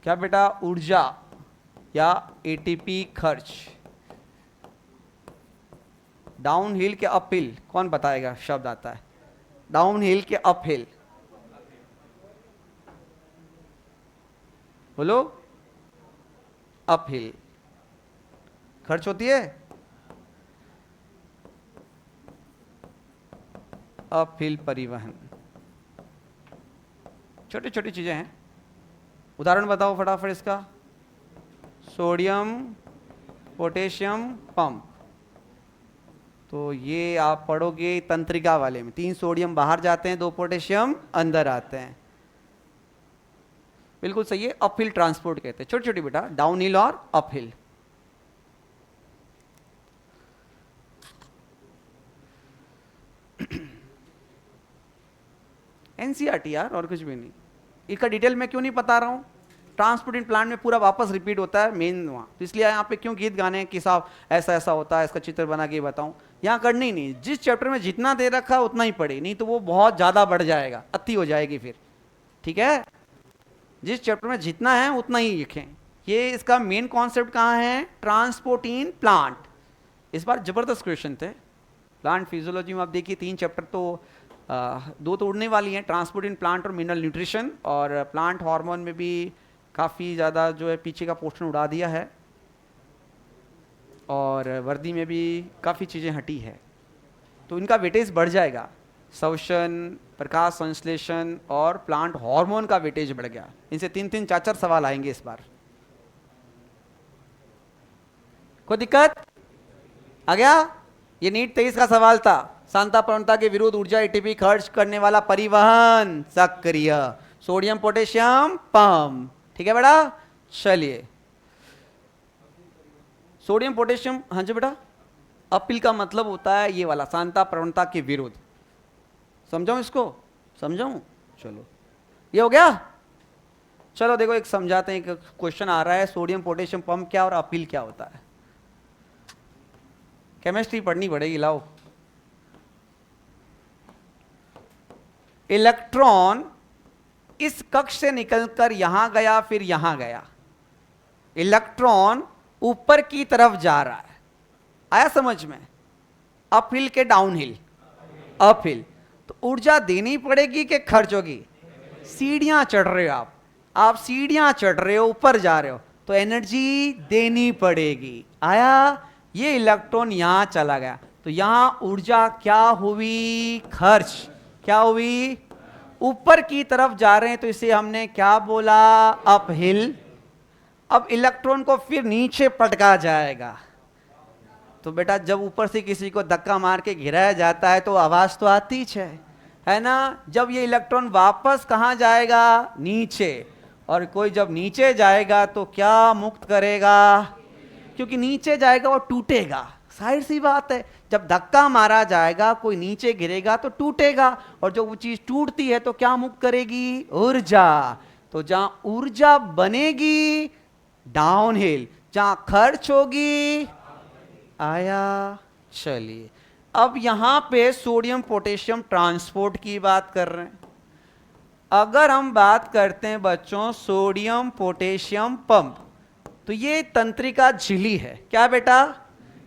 क्या बेटा? ऊर्जा या एटीपी खर्च। डाउन हिल के अप हिल, कौन बताएगा? शब्द आता है डाउन हिल के अप हिल। बोलो, अप हिल खर्च होती है, अप हिल परिवहन। छोटी छोटी चीजें हैं। उदाहरण बताओ फटाफट इसका। Sodium potassium pump. तो ये आप पढ़ोगे तंत्रिका वाले में, 3 सोडियम बाहर जाते हैं, 2 पोटेशियम अंदर आते हैं। बिल्कुल सही है, अपहिल ट्रांसपोर्ट कहते हैं। छोटी छोटी बेटा, डाउन हिल और अपहिल। एनसीईआरटी यार, और कुछ भी नहीं। इसका डिटेल मैं क्यों नहीं बता रहा हूं, ट्रांसपोर्टिंग प्लांट में पूरा वापस रिपीट होता है मेन वहाँ, तो इसलिए यहाँ पे क्यों गीत गाने कि साहब ऐसा ऐसा होता है, इसका चित्र बना के बताऊं, यहाँ करनी ही नहीं। जिस चैप्टर में जितना दे रखा है उतना ही पढ़े, नहीं तो वो बहुत ज़्यादा बढ़ जाएगा, अति हो जाएगी फिर। ठीक है, जिस चैप्टर में जितना है उतना ही लिखें। ये इसका मेन कॉन्सेप्ट कहाँ है, ट्रांसपोर्टिंग प्लांट। इस बार जबरदस्त क्वेश्चन थे। प्लांट फिजियोलॉजी में आप देखिए 3 चैप्टर तो 2 तो उड़ने वाली हैं, ट्रांसपोर्टिंग प्लांट और मिनरल न्यूट्रिशन, और प्लांट हार्मोन में भी काफ़ी ज़्यादा जो है पीछे का पोर्शन उड़ा दिया है, और वर्दी में भी काफ़ी चीज़ें हटी है, तो इनका वेटेज बढ़ जाएगा। शोषण, प्रकाश संश्लेषण और प्लांट हार्मोन का वेटेज बढ़ गया। इनसे 3-3, 4-4 सवाल आएंगे इस बार। कोई दिक्कत आ गया? ये नीट 23 का सवाल था। सांता प्रवणता के विरुद्ध ऊर्जा एटीपी खर्च करने वाला परिवहन सक्रिय, सोडियम पोटेशियम पंप। ठीक है बेटा, चलिए सोडियम पोटेशियम, हाँ जी बेटा, अपील का मतलब होता है ये वाला, सांता प्रवणता के विरुद्ध। समझाऊं इसको, समझाऊं? चलो ये हो गया। चलो देखो एक समझाते हैं, एक क्वेश्चन आ रहा है, सोडियम पोटेशियम पंप क्या और अपील क्या होता है। केमिस्ट्री पढ़नी पड़ेगी, लाओ। इलेक्ट्रॉन इस कक्ष से निकलकर यहां गया, फिर यहां गया। इलेक्ट्रॉन ऊपर की तरफ जा रहा है, आया समझ में? अपहिल के डाउनहिल? अपहिल। तो ऊर्जा देनी पड़ेगी कि खर्च होगी? सीढ़ियां चढ़ रहे हो आप सीढ़ियां चढ़ रहे हो, ऊपर जा रहे हो, तो एनर्जी देनी पड़ेगी। आया? ये इलेक्ट्रॉन यहां चला गया, तो यहां ऊर्जा क्या हुई? खर्च। क्या हुई? ऊपर की तरफ जा रहे हैं, तो इसे हमने क्या बोला? अपहिल। अब इलेक्ट्रॉन को फिर नीचे पटका जाएगा, तो बेटा जब ऊपर से किसी को धक्का मार के गिराया जाता है तो आवाज तो आती है ना? जब ये इलेक्ट्रॉन वापस कहां जाएगा? नीचे। और कोई जब नीचे जाएगा तो क्या मुक्त करेगा? क्योंकि नीचे जाएगा वो टूटेगा, जाहिर सी बात है। जब धक्का मारा जाएगा, कोई नीचे गिरेगा तो टूटेगा, और जब वो चीज टूटती है तो क्या मुक्त करेगी? ऊर्जा। तो जहां ऊर्जा बनेगी डाउनहिल, जहां खर्च होगी। आया? चलिए अब यहां पे सोडियम पोटेशियम ट्रांसपोर्ट की बात कर रहे हैं। अगर हम बात करते हैं बच्चों सोडियम पोटेशियम पंप, तो ये तंत्रिका झिल्ली है। क्या बेटा?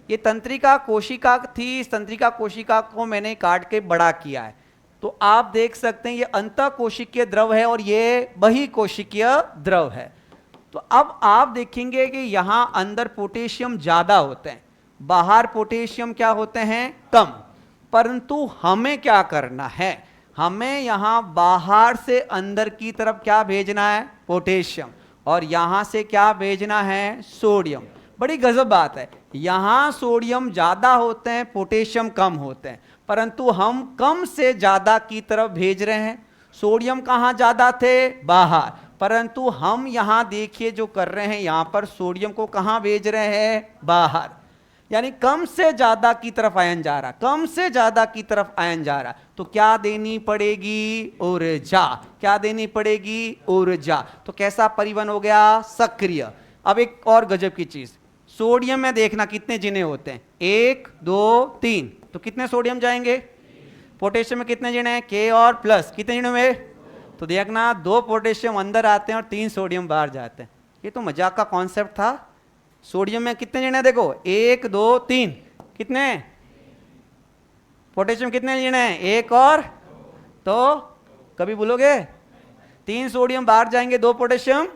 ये तंत्रिका कोशिका थी, इस तंत्रिका कोशिका को मैंने काट के बड़ा किया है, तो आप देख सकते हैं ये अंतः कोशिकीय द्रव है और ये बहिकोशिकीय द्रव है। तो अब आप देखेंगे कि यहां अंदर पोटेशियम ज्यादा होते हैं, बाहर पोटेशियम क्या होते हैं? कम। परंतु हमें क्या करना है? हमें यहां बाहर से अंदर की तरफ क्या भेजना है? पोटेशियम। और यहां से क्या भेजना है? सोडियम। बड़ी गजब बात है, यहां सोडियम ज्यादा होते हैं, पोटेशियम कम होते हैं, परंतु हम कम से ज्यादा की तरफ भेज रहे हैं। सोडियम कहां ज्यादा थे? बाहर। परंतु हम यहां देखिए जो कर रहे हैं, यहां पर सोडियम को कहां भेज रहे हैं? बाहर। यानी कम से ज्यादा की तरफ आयन जा रहा, कम से ज्यादा की तरफ आयन जा रहा, तो क्या देनी पड़ेगी? ऊर्जा। क्या देनी पड़ेगी? ऊर्जा। तो कैसा परिवहन हो गया? सक्रिय। अब एक और गजब की चीज, सोडियम में देखना कितने जिने होते हैं? 1 2 3, तो कितने सोडियम जाएंगे? पोटेशियम में कितने जिने हैं? K और प्लस, कितने जिने में? तो देखना 2 पोटेशियम अंदर आते हैं और 3 सोडियम बाहर जाते हैं। ये तो मजाक का कॉन्सेप्ट था। सोडियम में कितने जिने? देखो 1 2 3, कितने? पोटेशियम कितने जिने हैं? 1 और, तो कभी बोलोगे 3 सोडियम बाहर जाएंगे, 2 पोटेशियम,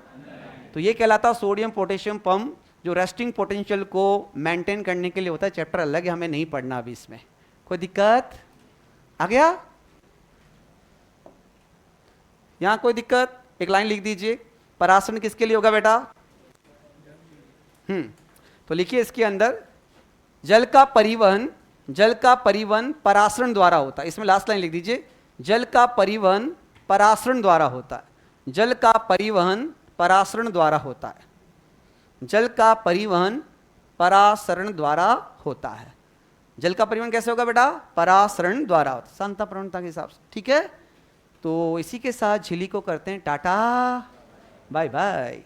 तो ये कहलाता सोडियम पोटेशियम पंप, जो रेस्टिंग पोटेंशियल को मेंटेन करने के लिए होता है। चैप्टर अलग है, हमें नहीं पढ़ना अभी इसमें। कोई दिक्कत आ गया? यहां कोई दिक्कत? एक लाइन लिख दीजिए, परासरण किसके लिए होगा बेटा? तो लिखिए इसके अंदर, जल का परिवहन जल का परिवहन परासरण द्वारा होता है। इसमें लास्ट लाइन लिख दीजिए, जल का परिवहन परासरण द्वारा होता है। जल का परिवहन परासरण द्वारा होता है। जल का परिवहन परासरण द्वारा होता है। जल का परिवहन कैसे होगा बेटा? परासरण द्वारा होता है, सांता प्रवणता के हिसाब से। ठीक है, तो इसी के साथ झिल्ली को करते हैं टाटा बाय बाय।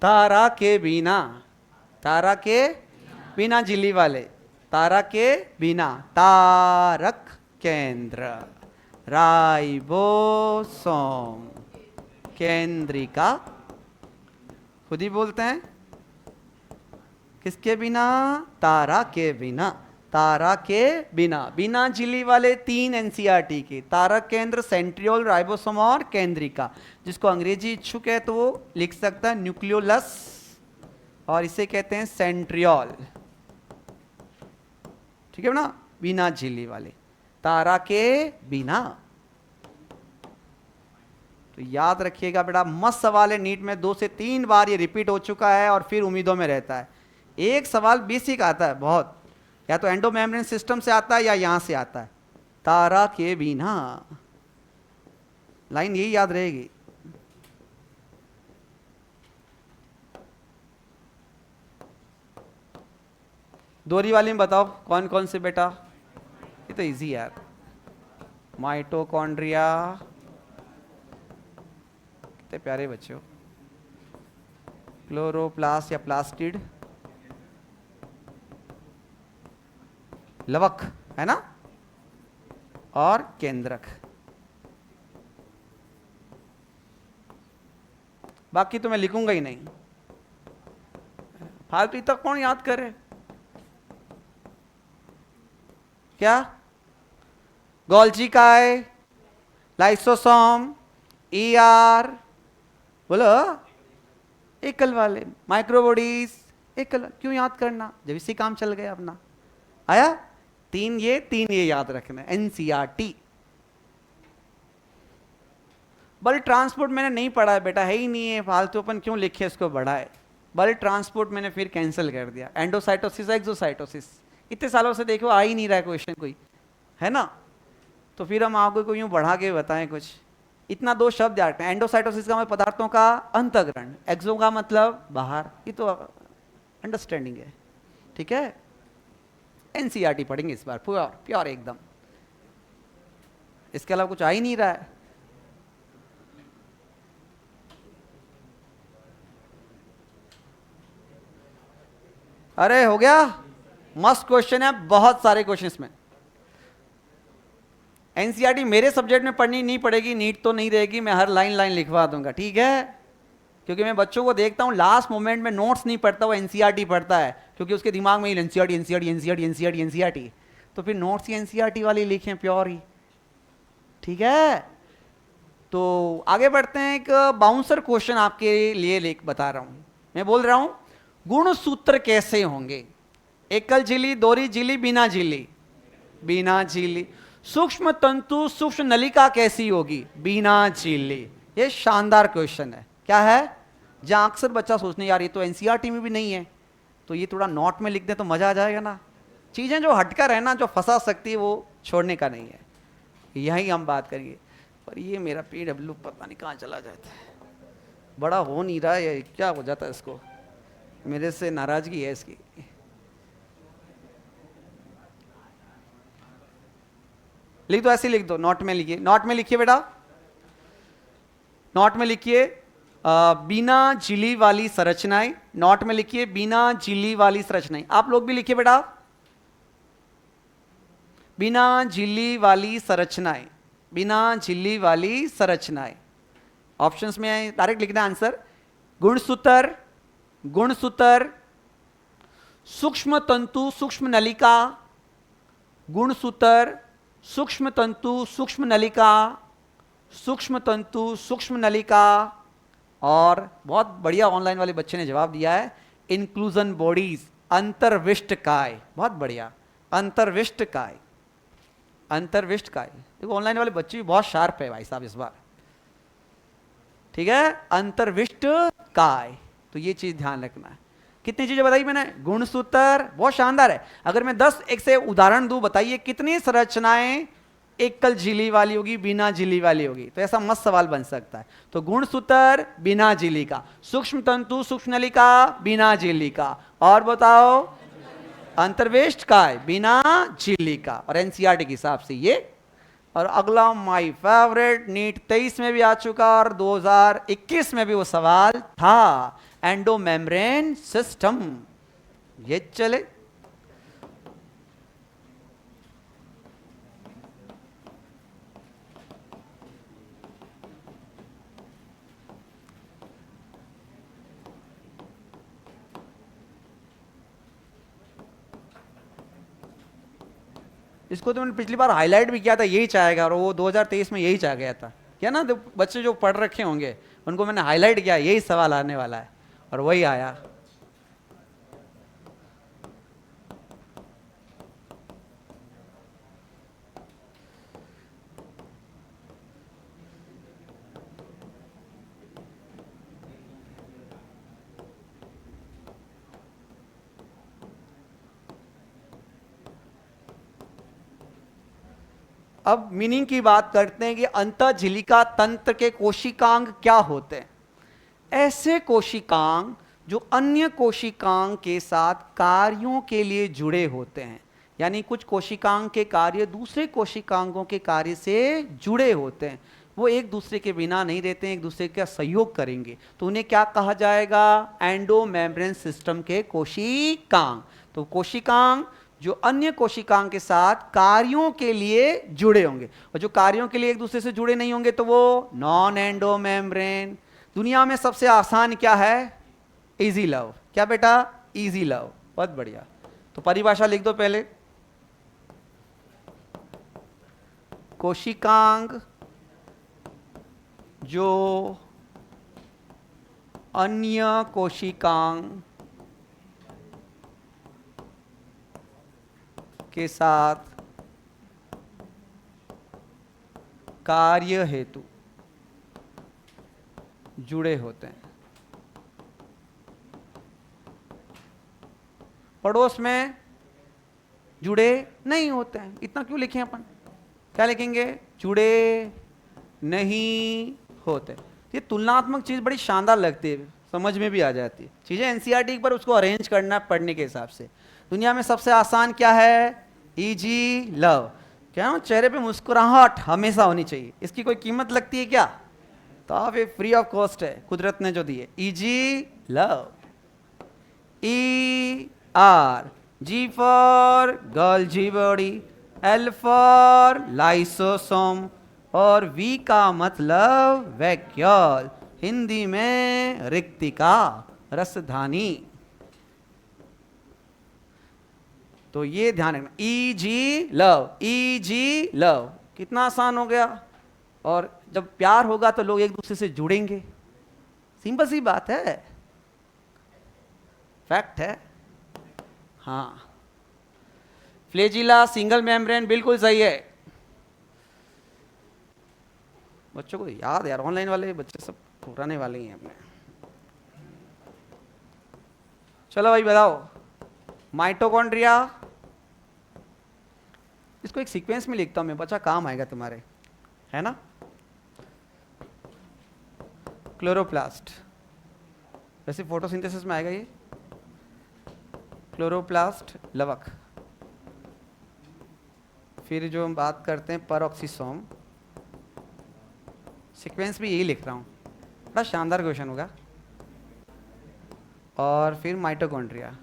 तारा के बिना, तारा के बिना झिल्ली वाले, तारा के बिना तारक केंद्र राइबोसोम केंद्रिका। खुद ही बोलते हैं, किसके बिना? तारा के बिना, तारा के बिना। बिना झिल्ली वाले 3 एनसीईआरटी के, तारक केंद्र, सेंट्रियोल, राइबोसोम और केंद्रिका। जिसको अंग्रेजी इच्छुक है तो वो लिख सकता है न्यूक्लियोलस, और इसे कहते हैं सेंट्रियोल। ठीक है ना, बिना झिल्ली वाले, तारा के बिना। तो याद रखिएगा बेटा, मस्त सवाल है। नीट में 2 से 3 बार ये रिपीट हो चुका है और फिर उम्मीदों में रहता है। एक सवाल बेसिक आता है बहुत, या तो एंडोमेम्ब्रेन सिस्टम से आता है या यहां से आता है, तारा के बिना। लाइन यही याद रहेगी। दोहरी वाली में बताओ कौन कौन से बेटा? ये तो इजी यार। माइटोकॉन्ड्रिया, कितने प्यारे बच्चे हो। क्लोरोप्लास्ट या प्लास्टिड, लवक है ना, और केंद्रक। बाकी तो मैं लिखूंगा ही नहीं, फालतू तक कौन याद करे क्या? गोल्जी काय, लाइसोसोम, ईआर, बोलो एकल वाले, माइक्रोबॉडीज एकल। क्यों याद करना जब इसी काम चल गया अपना। आया? 3 ये याद रखना, एनसीईआरटी। बल ट्रांसपोर्ट मैंने नहीं पढ़ा है बेटा, है ही नहीं है, फालतू अपन क्यों लिखे इसको बढ़ाए। बल ट्रांसपोर्ट मैंने फिर कैंसिल कर दिया। एंडोसाइटोसिस, एक्सोसाइटोसिस, इतने सालों से देखो आ ही नहीं रहा है क्वेश्चन कोई, है ना। तो फिर हम आपको कोई यूं बढ़ा के बताएं कुछ। इतना 2 शब्द याद रखें। एंडोसाइटोसिस का मतलब पदार्थों का अंतःग्रहण, एक्सो का मतलब बाहर। ये तो अंडरस्टैंडिंग है, ठीक है। एनसीईआरटी पढ़ेंगे इस बार, प्योर प्योर एकदम। इसके अलावा कुछ आ ही नहीं रहा है। अरे हो गया, मस्त क्वेश्चन है, बहुत सारे क्वेश्चन इसमें। एनसीईआरटी मेरे सब्जेक्ट में पढ़नी नहीं पड़ेगी, नीट तो नहीं रहेगी, मैं हर लाइन लाइन लिखवा दूंगा, ठीक है। क्योंकि मैं बच्चों को देखता हूं लास्ट मोमेंट में नोट्स नहीं पढ़ता, वो एनसीईआरटी पढ़ता है, क्योंकि उसके दिमाग में ही NCERT NCERT NCERT NCERT NCERT. तो फिर नोट्स ही एनसीईआरटी वाली लिखें, प्योर ही, ठीक है। तो आगे बढ़ते हैं। एक बाउंसर क्वेश्चन आपके लिए बता रहा हूं। मैं बोल रहा हूं गुण सूत्र कैसे होंगे। एकल झिल्ली, दोहरी झिल्ली, बिना झिल्ली, बिना झिल्ली। सूक्ष्म तंतु, सूक्ष्म नलिका कैसी होगी? बिना झिल्ली। ये शानदार क्वेश्चन है। क्या है? जहां अक्सर बच्चा सोचने यार ये तो एनसीईआरटी में भी नहीं है, तो ये थोड़ा नोट में लिख दें तो मज़ा आ जाएगा ना। चीज़ें जो हटकर है ना, जो फंसा सकती है, वो छोड़ने का नहीं है, यही हम बात करेंगे। पर ये मेरा PW पता नहीं कहाँ चला जाता है, बड़ा हो नहीं रहा है, क्या हो जाता है इसको, मेरे से नाराज़गी है इसकी। लिख दो, ऐसे लिख दो, नोट में लिखिए, नोट में लिखिए बेटा, नोट में लिखिए बिना झिल्ली वाली संरचनाएं, नोट में लिखिए बिना झिल्ली वाली संरचनाएं। आप लोग भी लिखिए बेटा, बिना झिल्ली वाली संरचनाएं, बिना झिल्ली वाली संरचनाएं। ऑप्शंस में डायरेक्ट लिखना आंसर। गुणसूत्र, गुणसूत्र, सूक्ष्म तंतु सूक्ष्म नलिका, गुणसूत्र, सूक्ष्म तंतु सूक्ष्म नलिका, सूक्ष्म तंतु सूक्ष्म नलिका। और बहुत बढ़िया ऑनलाइन वाले बच्चे ने जवाब दिया है, इंक्लूजन बॉडीज, अंतर्विष्ट काय। बहुत बढ़िया, अंतर्विष्ट काय, अंतर्विष्ट काय। देखो ऑनलाइन वाले बच्चे भी बहुत शार्प है भाई साहब इस बार, ठीक है, अंतर्विष्ट काय। तो ये चीज ध्यान रखना है। कितनी चीजें बताई मैंने, गुणसूत्र, बहुत शानदार है। अगर मैं 10 एक से उदाहरण दूं, बताइए कितनी संरचनाएं एकल झिल्ली वाली होगी, बिना झिल्ली वाली होगी, तो ऐसा मस्त सवाल बन सकता है। तो गुणसूत्र बिना झिल्ली का, सूक्ष्म तंतु सूक्ष्म नलिका बिना झिल्ली का, और बताओ अंतर्वेष्ट काय बिना झिल्ली का, और एनसीईआरटी के हिसाब से ये। और अगला माय फेवरेट, नीट 23 में भी आ चुका और 2021 में भी वो सवाल था, एंडो मेम्ब्रेन सिस्टम। ये चले, इसको तो मैंने पिछली बार हाईलाइट भी किया था, यही चाहेगा, और वो 2023 में यही चाह गया था क्या ना। बच्चे जो पढ़ रखे होंगे उनको मैंने हाईलाइट किया, यही सवाल आने वाला है, और वही आया। अब मीनिंग की बात करते हैं कि अंतःझिल्लिका तंत्र के कोशिकांग क्या होते हैं। ऐसे कोशिकांग जो अन्य कोशिकांग के साथ कार्यों के लिए जुड़े होते हैं, यानी कुछ कोशिकांग के कार्य दूसरे कोशिकांगों के कार्य से जुड़े होते हैं, वो एक दूसरे के बिना नहीं रहते हैं, एक दूसरे का सहयोग करेंगे, तो उन्हें क्या कहा जाएगा, एंडो मेम्ब्रेन सिस्टम के कोशिकांग। तो कोशिकांग जो अन्य कोशिकांग के साथ कार्यों के लिए जुड़े होंगे, और जो कार्यों के लिए एक दूसरे से जुड़े नहीं होंगे तो वो नॉन एंडो मेम्ब्रेन। दुनिया में सबसे आसान क्या है, इजी लव। क्या बेटा, इजी लव, बहुत बढ़िया। तो परिभाषा लिख दो पहले, कोशिकांग जो अन्य कोशिकांग के साथ कार्य हेतु जुड़े होते हैं, पड़ोस में जुड़े नहीं होते हैं। इतना क्यों लिखें अपन, क्या लिखेंगे, जुड़े नहीं होते। ये तुलनात्मक चीज बड़ी शानदार लगती है, समझ में भी आ जाती है चीजें। एनसीईआरटी पर उसको अरेंज करना पढ़ने के हिसाब से। दुनिया में सबसे आसान क्या है, इजी लव। क्या चेहरे पे मुस्कुराहट हमेशा होनी चाहिए, इसकी कोई कीमत लगती है क्या, तो आप ये फ्री ऑफ कॉस्ट है, कुदरत ने जो दी है। Easy love, E R, G for girl G body, L for lysosome, और वी का मतलब वैक्यूल, हिंदी में रिक्तिका, रसधानी। तो ये ध्यान रखना, इजी लव, इजी लव, कितना आसान हो गया। और जब प्यार होगा तो लोग एक दूसरे से जुड़ेंगे, सिंपल सी बात है, फैक्ट है। हाँ, फ्लेजिला सिंगल मेम्ब्रेन, बिल्कुल सही है। बच्चों को याद है यार, ऑनलाइन वाले बच्चे सब पुराने वाले ही हैं अपने। चलो भाई बताओ, माइटोकॉन्ड्रिया, इसको एक सीक्वेंस में लिखता हूं मैं, बच्चा काम आएगा तुम्हारे, है ना। क्लोरोप्लास्ट, वैसे फोटोसिंथेसिस में आएगा ये, क्लोरोप्लास्ट लवक। फिर जो हम बात करते हैं परऑक्सीसोम, सीक्वेंस भी यही लिख रहा हूं, बड़ा शानदार क्वेश्चन होगा। और फिर माइटोकॉन्ड्रिया,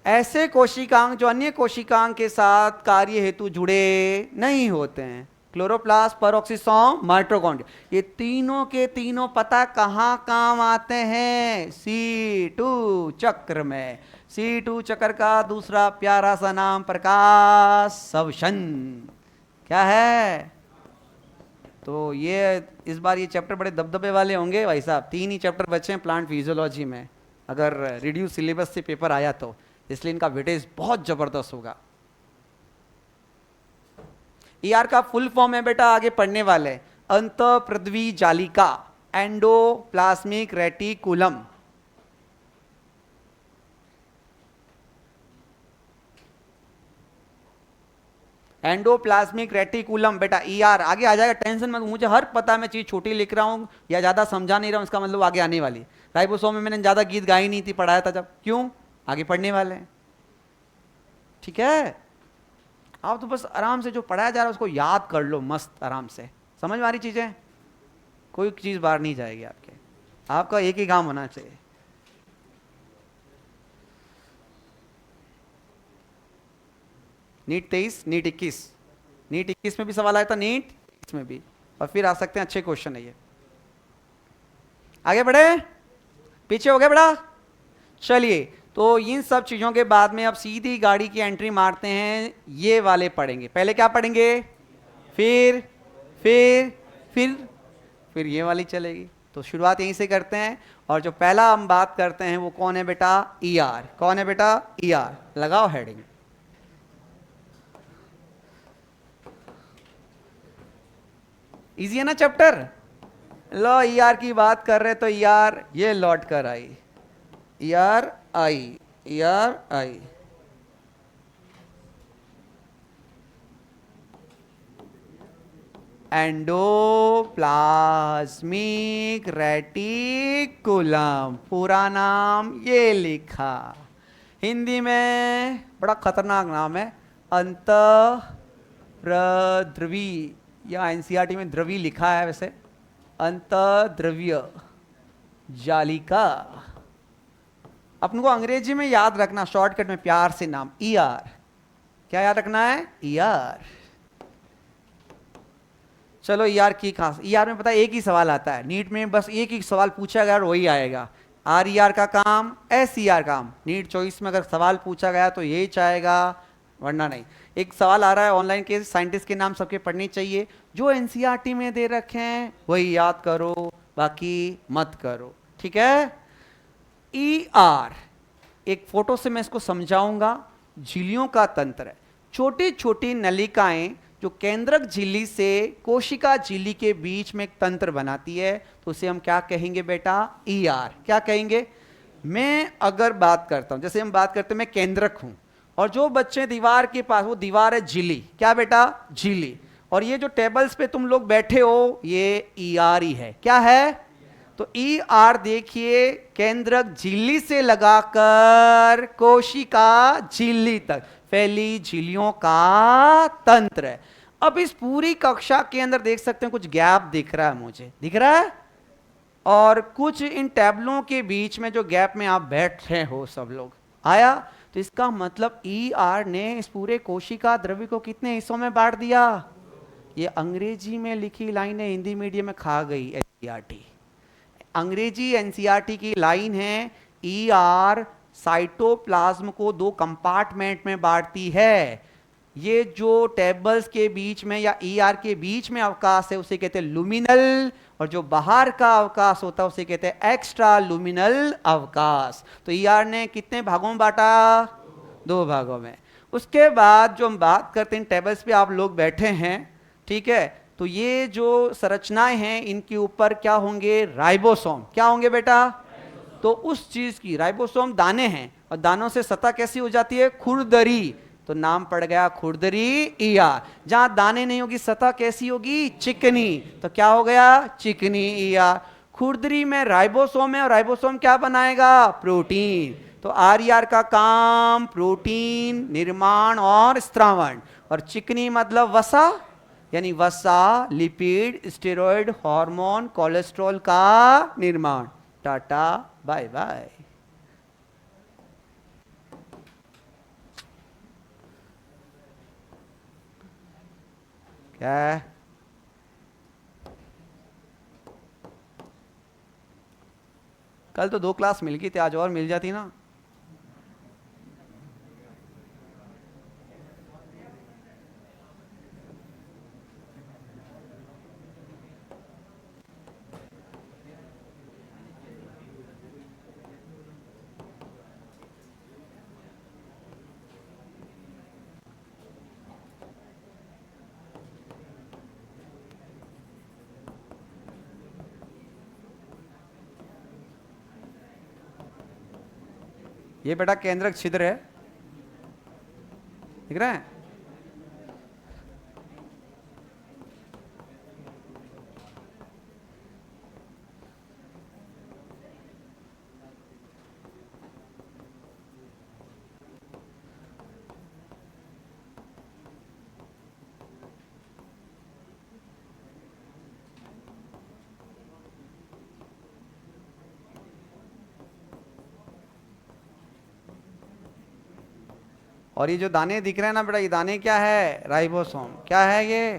ऐसे कोशिकांग जो अन्य कोशिकांग के साथ कार्य हेतु जुड़े नहीं होते हैं। क्लोरोप्लास्ट, परऑक्सीसोम, माइटोकॉन्ड्रिया, ये तीनों के तीनों पता कहां काम आते हैं? C2 चक्र में। C2 चक्र का दूसरा प्यारा सा नाम प्रकाश संश्लेषण क्या है? तो ये इस बार ये चैप्टर बड़े दबदबे वाले होंगे भाई साहब, 3 ही चैप्टर बचे हैं प्लांट फिजियोलॉजी में, अगर रिड्यूस सिलेबस से पेपर आया तो, इसलिए इनका वेटेज बहुत जबरदस्त होगा। ईआर का फुल फॉर्म है बेटा, आगे पढ़ने वाले, अंतःप्रद्वी जालिका, एंडोप्लाज्मिक रेटिकुलम। एंडोप्लाज्मिक रेटिकुलम बेटा ईआर आगे आ जाएगा, टेंशन मत, मुझे हर पता मैं चीज छोटी लिख रहा हूं या ज्यादा समझा नहीं रहा हूं, इसका मतलब आगे आने वाली। राइबोसोम में मैंने ज्यादा गीत गाई नहीं थी, पढ़ाया था जब, क्यों? आगे पढ़ने वाले हैं, ठीक है। आप तो बस आराम से जो पढ़ाया जा रहा है उसको याद कर लो, मस्त आराम से, समझ में आ रही चीजें, कोई चीज बाहर नहीं जाएगी आपके, आपका एक ही काम होना चाहिए। नीट 23, नीट 21, नीट 21 में भी सवाल आया था, नीट 23 में भी, और फिर आ सकते हैं, अच्छे क्वेश्चन है ये। आगे बढ़े, पीछे हो गए बड़ा, चलिए। तो इन सब चीजों के बाद में अब सीधी गाड़ी की एंट्री मारते हैं, ये वाले पढ़ेंगे। पहले क्या पढ़ेंगे? फिर फिर फिर फिर ये वाली चलेगी। तो शुरुआत यहीं से करते हैं, और जो पहला हम बात करते हैं वो कौन है बेटा? ईआर। कौन है बेटा? ईआर। लगाओ हेडिंग। इजी है ना चैप्टर? लो ईआर की बात कर रहे तो ईआर ये लौट कर आई, ईआर आई, ईआर आई। एंडोप्लाज्मिक रेटिकुलम, पूरा नाम ये लिखा, हिंदी में बड़ा खतरनाक नाम है, अंतःप्रद्रवी, या एनसीईआरटी में द्रवी लिखा है वैसे, अंतःद्रव्य जालिका। अपन को अंग्रेजी में याद रखना, शॉर्टकट में प्यार से नाम ईआर। क्या याद रखना है? ईआर। चलो ईआर की खास, ईआर में पता है एक ही सवाल आता है नीट में, बस एक ही सवाल पूछा गया और वही आएगा। आर ईआर का काम, एस ईआर काम। नीट चॉइस में अगर सवाल पूछा गया तो यही चाहेगा, वरना नहीं। एक सवाल आ रहा है ऑनलाइन के, साइंटिस्ट के नाम सबके पढ़ने चाहिए, जो एनसीईआरटी में दे रखे हैं वही याद करो, बाकी मत करो, ठीक है। ईआर एक फोटो से मैं इसको समझाऊंगा, झिल्लियों का तंत्र है, छोटी छोटी नलिकाएं जो केंद्रक झिल्ली से कोशिका झिल्ली के बीच में एक तंत्र बनाती है, तो उसे हम क्या कहेंगे बेटा? ईआर। क्या कहेंगे? मैं अगर बात करता हूं, जैसे हम बात करते हैं मैं केंद्रक हूं, और जो बच्चे दीवार के पास, वो दीवार है झिल्ली, क्या बेटा? झिल्ली। और ये जो टेबल्स पे तुम लोग बैठे हो ये ईआर ही है, क्या है? तो ईआर देखिए केंद्रक झिल्ली से लगाकर कोशिका झिल्ली तक फैली झिल्लियों का तंत्र है। अब इस पूरी कक्षा के अंदर देख सकते हैं कुछ गैप दिख रहा है, मुझे दिख रहा है, और कुछ इन टेबलों के बीच में जो गैप में आप बैठ रहे हो सब लोग, आया? तो इसका मतलब ईआर ने इस पूरे कोशिका द्रव्य को कितने हिस्सों में बांट दिया? ये अंग्रेजी में लिखी लाइन है, हिंदी मीडियम में खा गई एनसीईआरटी। अंग्रेजी एनसीईआरटी की लाइन है, ईआर साइटोप्लाज्म को 2 कंपार्टमेंट में बांटती है। ये जो टेबल्स के बीच में या ईआर के बीच में अवकाश है उसे कहते हैं लुमिनल, और जो बाहर का अवकाश होता है उसे कहते हैं एक्स्ट्रा लुमिनल अवकाश। तो ईआर ने कितने भागों में बांटा? 2 भागों में। उसके बाद जो हम बात करते हैं टेबल्स पे आप लोग बैठे हैं, ठीक है, तो ये जो संरचनाएं हैं इनके ऊपर क्या होंगे, राइबोसोम। क्या होंगे बेटा, तो उस चीज की, राइबोसोम दाने हैं और दानों से सतह कैसी हो जाती है, खुरदरी, तो नाम पड़ गया खुरदरी ईआर। जहां दाने नहीं होगी सतह कैसी होगी, चिकनी, तो क्या हो गया, चिकनी ईआर। खुरदरी में राइबोसोम है और राइबोसोम क्या बनाएगा, प्रोटीन। तो आरईआर का काम प्रोटीन निर्माण और स्त्रावण, और चिकनी मतलब वसा, यानी वसा, लिपिड, स्टेरॉइड, हार्मोन, कोलेस्ट्रॉल का निर्माण। Tata bye bye. क्या है? कल तो 2 क्लास मिल गई थी, आज और मिल जाती ना। ये बेटा केंद्रक छिद्र है, दिख रहा है? और ये जो दाने दिख रहे हैं ना बेटा, ये दाने क्या है, राइबोसोम। क्या है ये,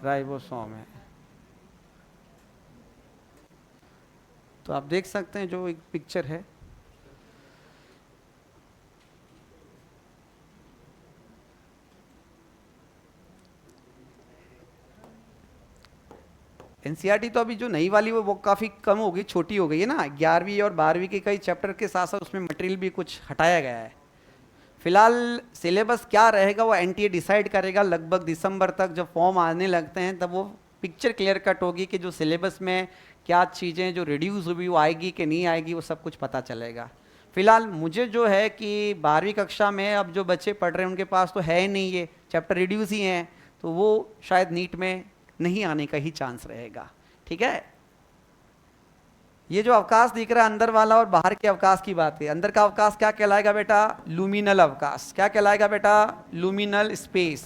राइबोसोम है। तो आप देख सकते हैं जो एक पिक्चर है, एनसीईआरटी तो अभी जो नई वाली वो काफ़ी कम हो गई, छोटी हो गई है ना। 11वीं और 12वीं के कई चैप्टर के साथ साथ उसमें मटेरियल भी कुछ हटाया गया है। फिलहाल सिलेबस क्या रहेगा वो एनटीए डिसाइड करेगा। लगभग दिसंबर तक जब फॉर्म आने लगते हैं तब वो पिक्चर क्लियर कट होगी कि जो सिलेबस में क्या चीज़ें जो रिड्यूस हुई वो आएगी कि नहीं आएगी, वो सब कुछ पता चलेगा। फिलहाल मुझे जो है कि 12वीं कक्षा में अब जो बच्चे पढ़ रहे हैं उनके पास तो है ही नहीं, ये चैप्टर रिड्यूस ही हैं, तो वो शायद नीट में नहीं आने का ही चांस रहेगा। ठीक है, ये जो अवकाश दिख रहा है अंदर वाला और बाहर के अवकाश की बात है। अंदर का अवकाश क्या कहलाएगा बेटा, लूमिनल अवकाश। क्या कहलाएगा बेटा, लूमिनल स्पेस।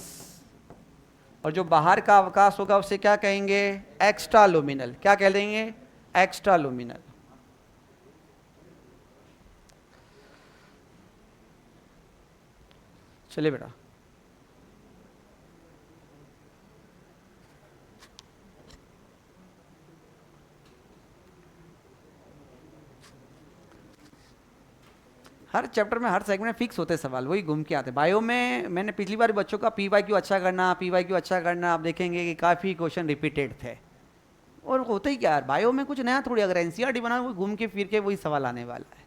और जो बाहर का अवकाश होगा उसे क्या कहेंगे, एक्स्ट्रा लूमिनल। क्या कह देंगे, एक्स्ट्रा लूमिनल। चलिए बेटा, हर चैप्टर में हर सेगमेंट में फिक्स होते सवाल, वही घूम के आते। बायो में मैंने पिछली बार बच्चों का पीवाईक्यू अच्छा करना, पीवाईक्यू अच्छा करना, आप देखेंगे कि काफ़ी क्वेश्चन रिपीटेड थे। और होता ही क्या यार, बायो में कुछ नया थोड़ी, अगर एनसीईआरटी बना वो घूम के फिर के वही सवाल आने वाला है।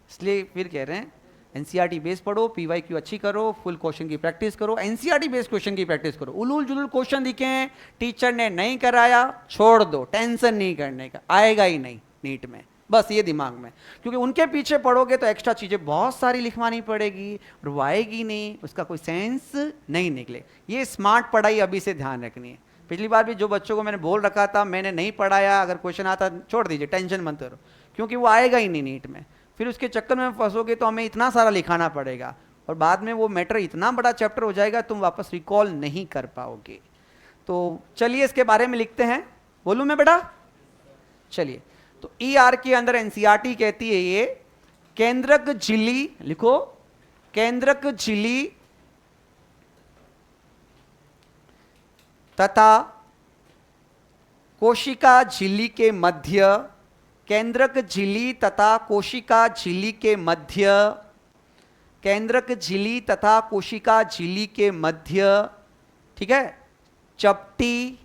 इसलिए फिर कह रहे हैं एनसीईआरटी बेस पढ़ो, पीवाईक्यू अच्छी करो, फुल क्वेश्चन की प्रैक्टिस करो, एनसीईआरटी बेस क्वेश्चन की प्रैक्टिस करो। उलूल जुलूल क्वेश्चन दिखे, टीचर ने नहीं कराया, छोड़ दो, टेंशन नहीं करने का, आएगा ही नहीं नीट में, बस ये दिमाग में। क्योंकि उनके पीछे पढ़ोगे तो एक्स्ट्रा चीजें बहुत सारी लिखवानी पड़ेगी और वो आएगी नहीं, उसका कोई सेंस नहीं निकले। ये स्मार्ट पढ़ाई अभी से ध्यान रखनी है। पिछली बार भी जो बच्चों को मैंने बोल रखा था, मैंने नहीं पढ़ाया, अगर क्वेश्चन आता छोड़ दीजिए, टेंशन मत करो, क्योंकि वो आएगा ही नहीं नीट में। फिर उसके चक्कर में फंसोगे तो हमें इतना सारा लिखाना पड़ेगा और बाद में वो मैटर इतना बड़ा चैप्टर हो जाएगा तुम वापस रिकॉल नहीं कर पाओगे। तो चलिए इसके बारे में लिखते हैं, बोलूं मैं बेटा? चलिए, तो ईआर के अंदर एनसीईआरटी कहती है ये केंद्रक झिल्ली, लिखो केंद्रक झिल्ली तथा कोशिका झिल्ली के मध्य, केंद्रक झिल्ली तथा कोशिका झिल्ली के मध्य, केंद्रक झिल्ली तथा कोशिका झिल्ली के मध्य, ठीक है, चपटी,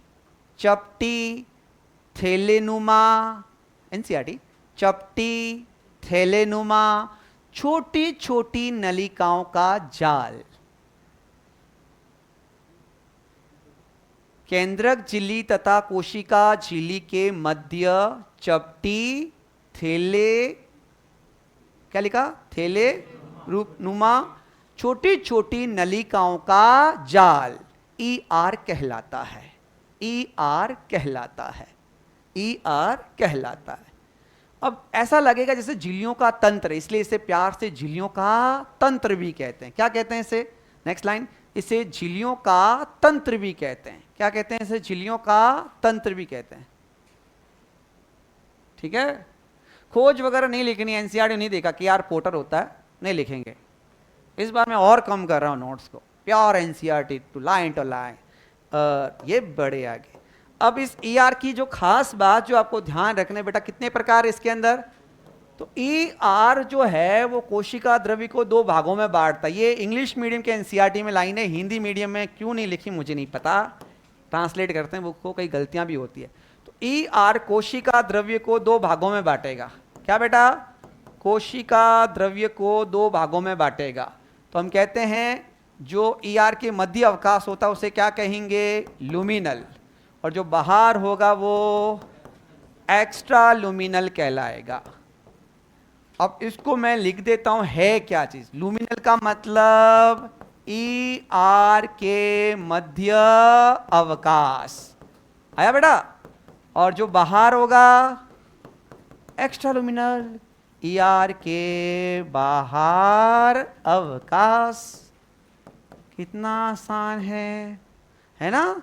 चपटी थैलेनुमा, एनसीईआरटी, चपटी थैलेनुमा छोटी छोटी नलिकाओं का जाल। केंद्रक झिल्ली तथा कोशिका झिल्ली के मध्य चपटी थैले, क्या लिखा, थैले रूप नुमा छोटी छोटी नलिकाओं का जाल ER कहलाता है। ER कहलाता है। ER कहलाता है। अब ऐसा लगेगा जैसे झिल्लियों का तंत्र, इसलिए इसे प्यार से झिल्लियों का तंत्र भी कहते हैं। क्या कहते हैं इसे? नेक्स्ट लाइन, इसे झिल्लियों का तंत्र भी कहते हैं। क्या कहते हैं इसे? झिल्लियों का तंत्र भी कहते हैं। ठीक है, खोज वगैरह नहीं लिखनी, एनसीईआरटी नहीं देखा कि यार पोर्टर होता है, नहीं लिखेंगे। इस बार मैं और कम कर रहा हूं नोट्स को, प्योर एनसीईआरटी टू लाइन ये बड़े आगे। अब इस ER की जो खास बात जो आपको ध्यान रखने, बेटा कितने प्रकार इसके अंदर, तो ER जो है वो कोशिका द्रव्य को 2 भागों में बांटता है। ये इंग्लिश मीडियम के एनसीईआरटी में लाइन है, हिंदी मीडियम में क्यों नहीं लिखी मुझे नहीं पता, ट्रांसलेट करते हैं बुक को, कई गलतियां भी होती है। तो ER कोशिका द्रव्य को 2 भागों में बांटेगा। क्या बेटा? कोशिका द्रव्य को 2 भागों में बांटेगा। तो हम कहते हैं जो ER के मध्य अवकाश होता है उसे क्या कहेंगे? लुमिनल। और जो बाहर होगा वो एक्स्ट्रा लुमिनल कहलाएगा। अब इसको मैं लिख देता हूं, है क्या चीज? लुमिनल का मतलब ER के मध्य अवकाश, आया बेटा? और जो बाहर होगा एक्स्ट्रा लुमिनल, ER के बाहर अवकाश। कितना आसान है ना?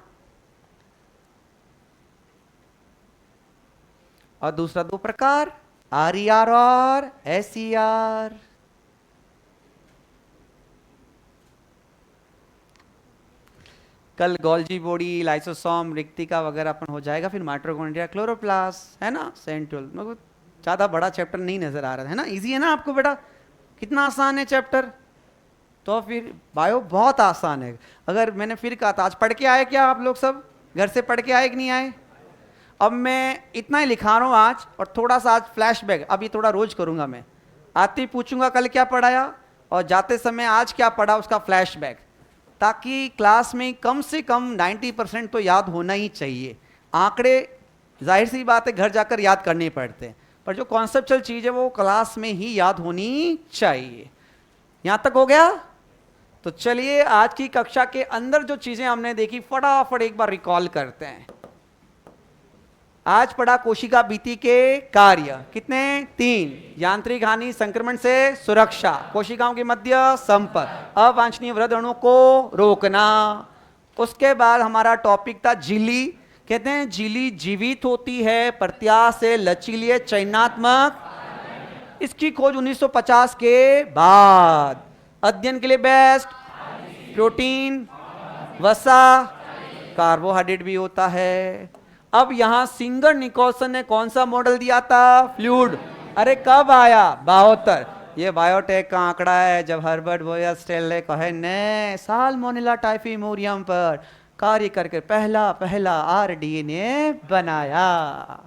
और दूसरा 2 प्रकार, RER और SER। कल गोल्जी बॉडी, लाइसोसोम, रिक्तिका वगैरह अपन हो जाएगा, फिर माइटोकॉन्ड्रिया, क्लोरोप्लास्ट, है ना, सेंट्रियोल। मेरे को ज़्यादा बड़ा चैप्टर नहीं नजर आ रहा है ना? इजी है ना आपको बेटा? कितना आसान है चैप्टर, तो फिर बायो बहुत आसान है। अगर मैंने फिर कहा था, आज पढ़ के आए क्या आप लोग सब? घर से पढ़ के आए कि नहीं आए? अब मैं इतना ही लिखा रहा हूँ आज, और थोड़ा सा आज फ्लैशबैक, अब ये थोड़ा रोज करूंगा मैं। आते ही पूछूंगा कल क्या पढ़ाया, और जाते समय आज क्या पढ़ा उसका फ्लैशबैक, ताकि क्लास में कम से कम 90% तो याद होना ही चाहिए। आंकड़े जाहिर सी बात है घर जाकर याद करने पड़ते हैं, पर जो कॉन्सेप्चुअल चीज़ है वो क्लास में ही याद होनी चाहिए। यहाँ तक हो गया? तो चलिए आज की कक्षा के अंदर जो चीजें हमने देखी फटाफट एक बार रिकॉल करते हैं। आज पढ़ा कोशिका भित्ति के कार्य, कितने? 3। यांत्रिक हानि, संक्रमण से सुरक्षा, कोशिकाओं के मध्य संपर्क, अवांछनीय वृद्धि अणु को रोकना। उसके बाद हमारा टॉपिक था झिल्ली। कहते हैं झिल्ली जीवित होती है प्रत्याश से लचीली चयनात्मक। इसकी खोज 1950 के बाद। अध्ययन के लिए बेस्ट प्रोटीन, वसा, कार्बोहाइड्रेट भी होता है। अब यहां सिंगर निकोलसन ने कौन सा मॉडल दिया था? फ्लूइड। अरे कब आया? 72। ये बायोटेक का आंकड़ा है, जब हर्बर्ट बोयरस्टेल कहे ने साल्मोनेला टाइफीमोरियम पर कार्य करके पहला RDNA बनाया।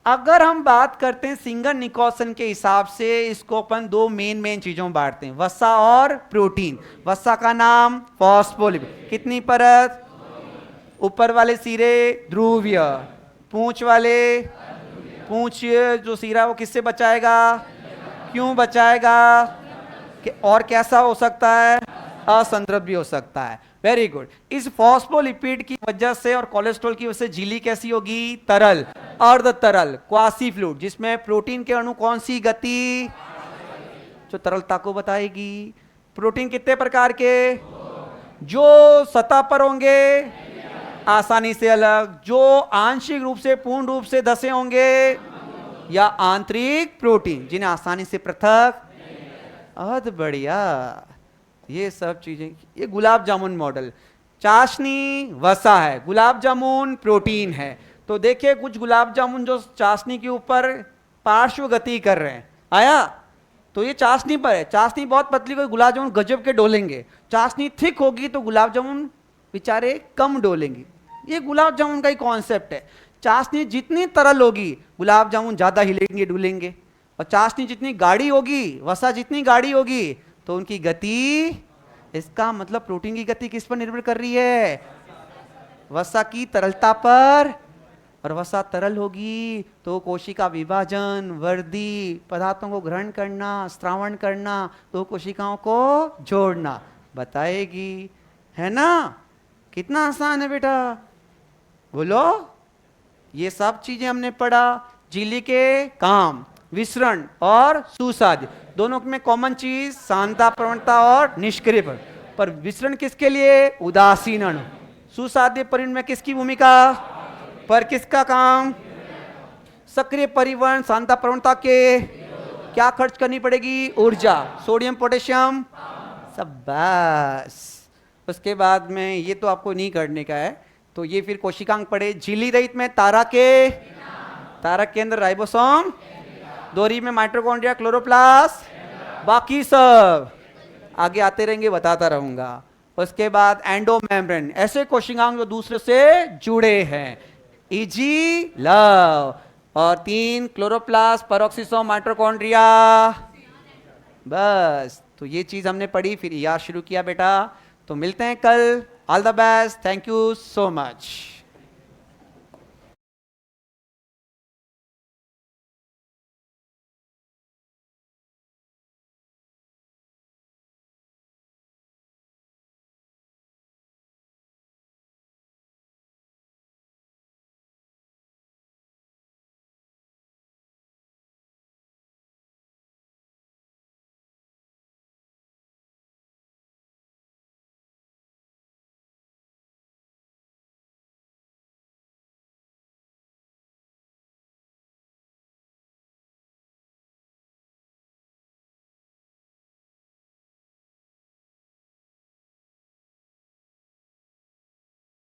अगर हम बात करते हैं सिंगर निकोलसन के हिसाब से, इसको अपन 2 मेन चीजों में बांटते हैं, वसा और प्रोटीन। वसा का नाम फॉस्फोलिपिड, कितनी परत? ऊपर वाले सिरे ध्रुवीय, पूंछ वाले, पूंछ जो सिरा वो किससे बचाएगा? क्यों बचाएगा? और कैसा हो सकता है? असंतृप्त भी हो सकता है। Very good. इस फॉस्फोलिपिड की वजह से और कोलेस्ट्रॉल की वजह से झिल्ली कैसी होगी? तरल, अर्ध तरल, क्वासी फ्लूइड, जिसमें प्रोटीन के अणु कौन सी गति जो तरलता को बताएगी। प्रोटीन कितने प्रकार के? जो सतह पर होंगे आसानी से अलग, जो आंशिक रूप से पूर्ण रूप से धसे होंगे, या आंतरिक प्रोटीन जिन्हें आसानी से पृथक। बहुत बढ़िया, ये सब चीजें। ये गुलाब जामुन मॉडल, चाशनी वसा है, गुलाब जामुन प्रोटीन है। तो देखिए कुछ गुलाब जामुन जो चाशनी के ऊपर पार्श्व गति कर रहे हैं, आया? तो ये चाशनी पर है, चाशनी बहुत पतली कोई गुलाब जामुन गजब के डोलेंगे, चाशनी थिक होगी तो गुलाब जामुन बेचारे कम डोलेंगे। ये गुलाब जामुन का ही कॉन्सेप्ट है। चाशनी जितनी तरल होगी गुलाब जामुन ज्यादा हिलेंगे डुलेंगे, और चाशनी जितनी गाढ़ी होगी, वसा जितनी गाढ़ी होगी तो उनकी गति, इसका मतलब प्रोटीन की गति किस पर निर्भर कर रही है? वसा की तरलता पर, और वसा तरल होगी तो कोशिका विभाजन, वृद्धि, पदार्थों को ग्रहण करना, स्त्रावण करना, तो कोशिकाओं को जोड़ना बताएगी, है ना। कितना आसान है बेटा, बोलो। ये सब चीजें हमने पढ़ा। झिल्ली के काम, विसरण और सुसाध्य, दोनों में कॉमन चीज सांद्रता प्रवणता और निष्क्रिय पर विसरण किसके लिए, उदासीन अणु। सुसाध्य परिवहन में किसकी भूमिका, पर किसका काम, सक्रिय परिवहन सांद्रता प्रवणता के क्या खर्च करनी पड़ेगी, ऊर्जा, सोडियम पोटेशियम, सब बस। उसके बाद में ये तो आपको नहीं करने का है, तो ये फिर कोशिकांग पढ़े। झिल्ली रहित में तारक के अंदर राइबोसोम, दोहरी में माइटोकॉन्ड्रिया, क्लोरोप्लास्ट, बाकी सब आगे आते रहेंगे, बताता रहूंगा। उसके बाद एंडो मेम्ब्रेन, ऐसे कोशिकांग जो दूसरे से जुड़े हैं, इजी लव, और 3 क्लोरोप्लास्ट, पेरोक्सिसोम, माइटोकॉन्ड्रिया, बस। तो ये चीज हमने पढ़ी, फिर याद शुरू किया बेटा। तो मिलते हैं कल। All the best, thank you so much.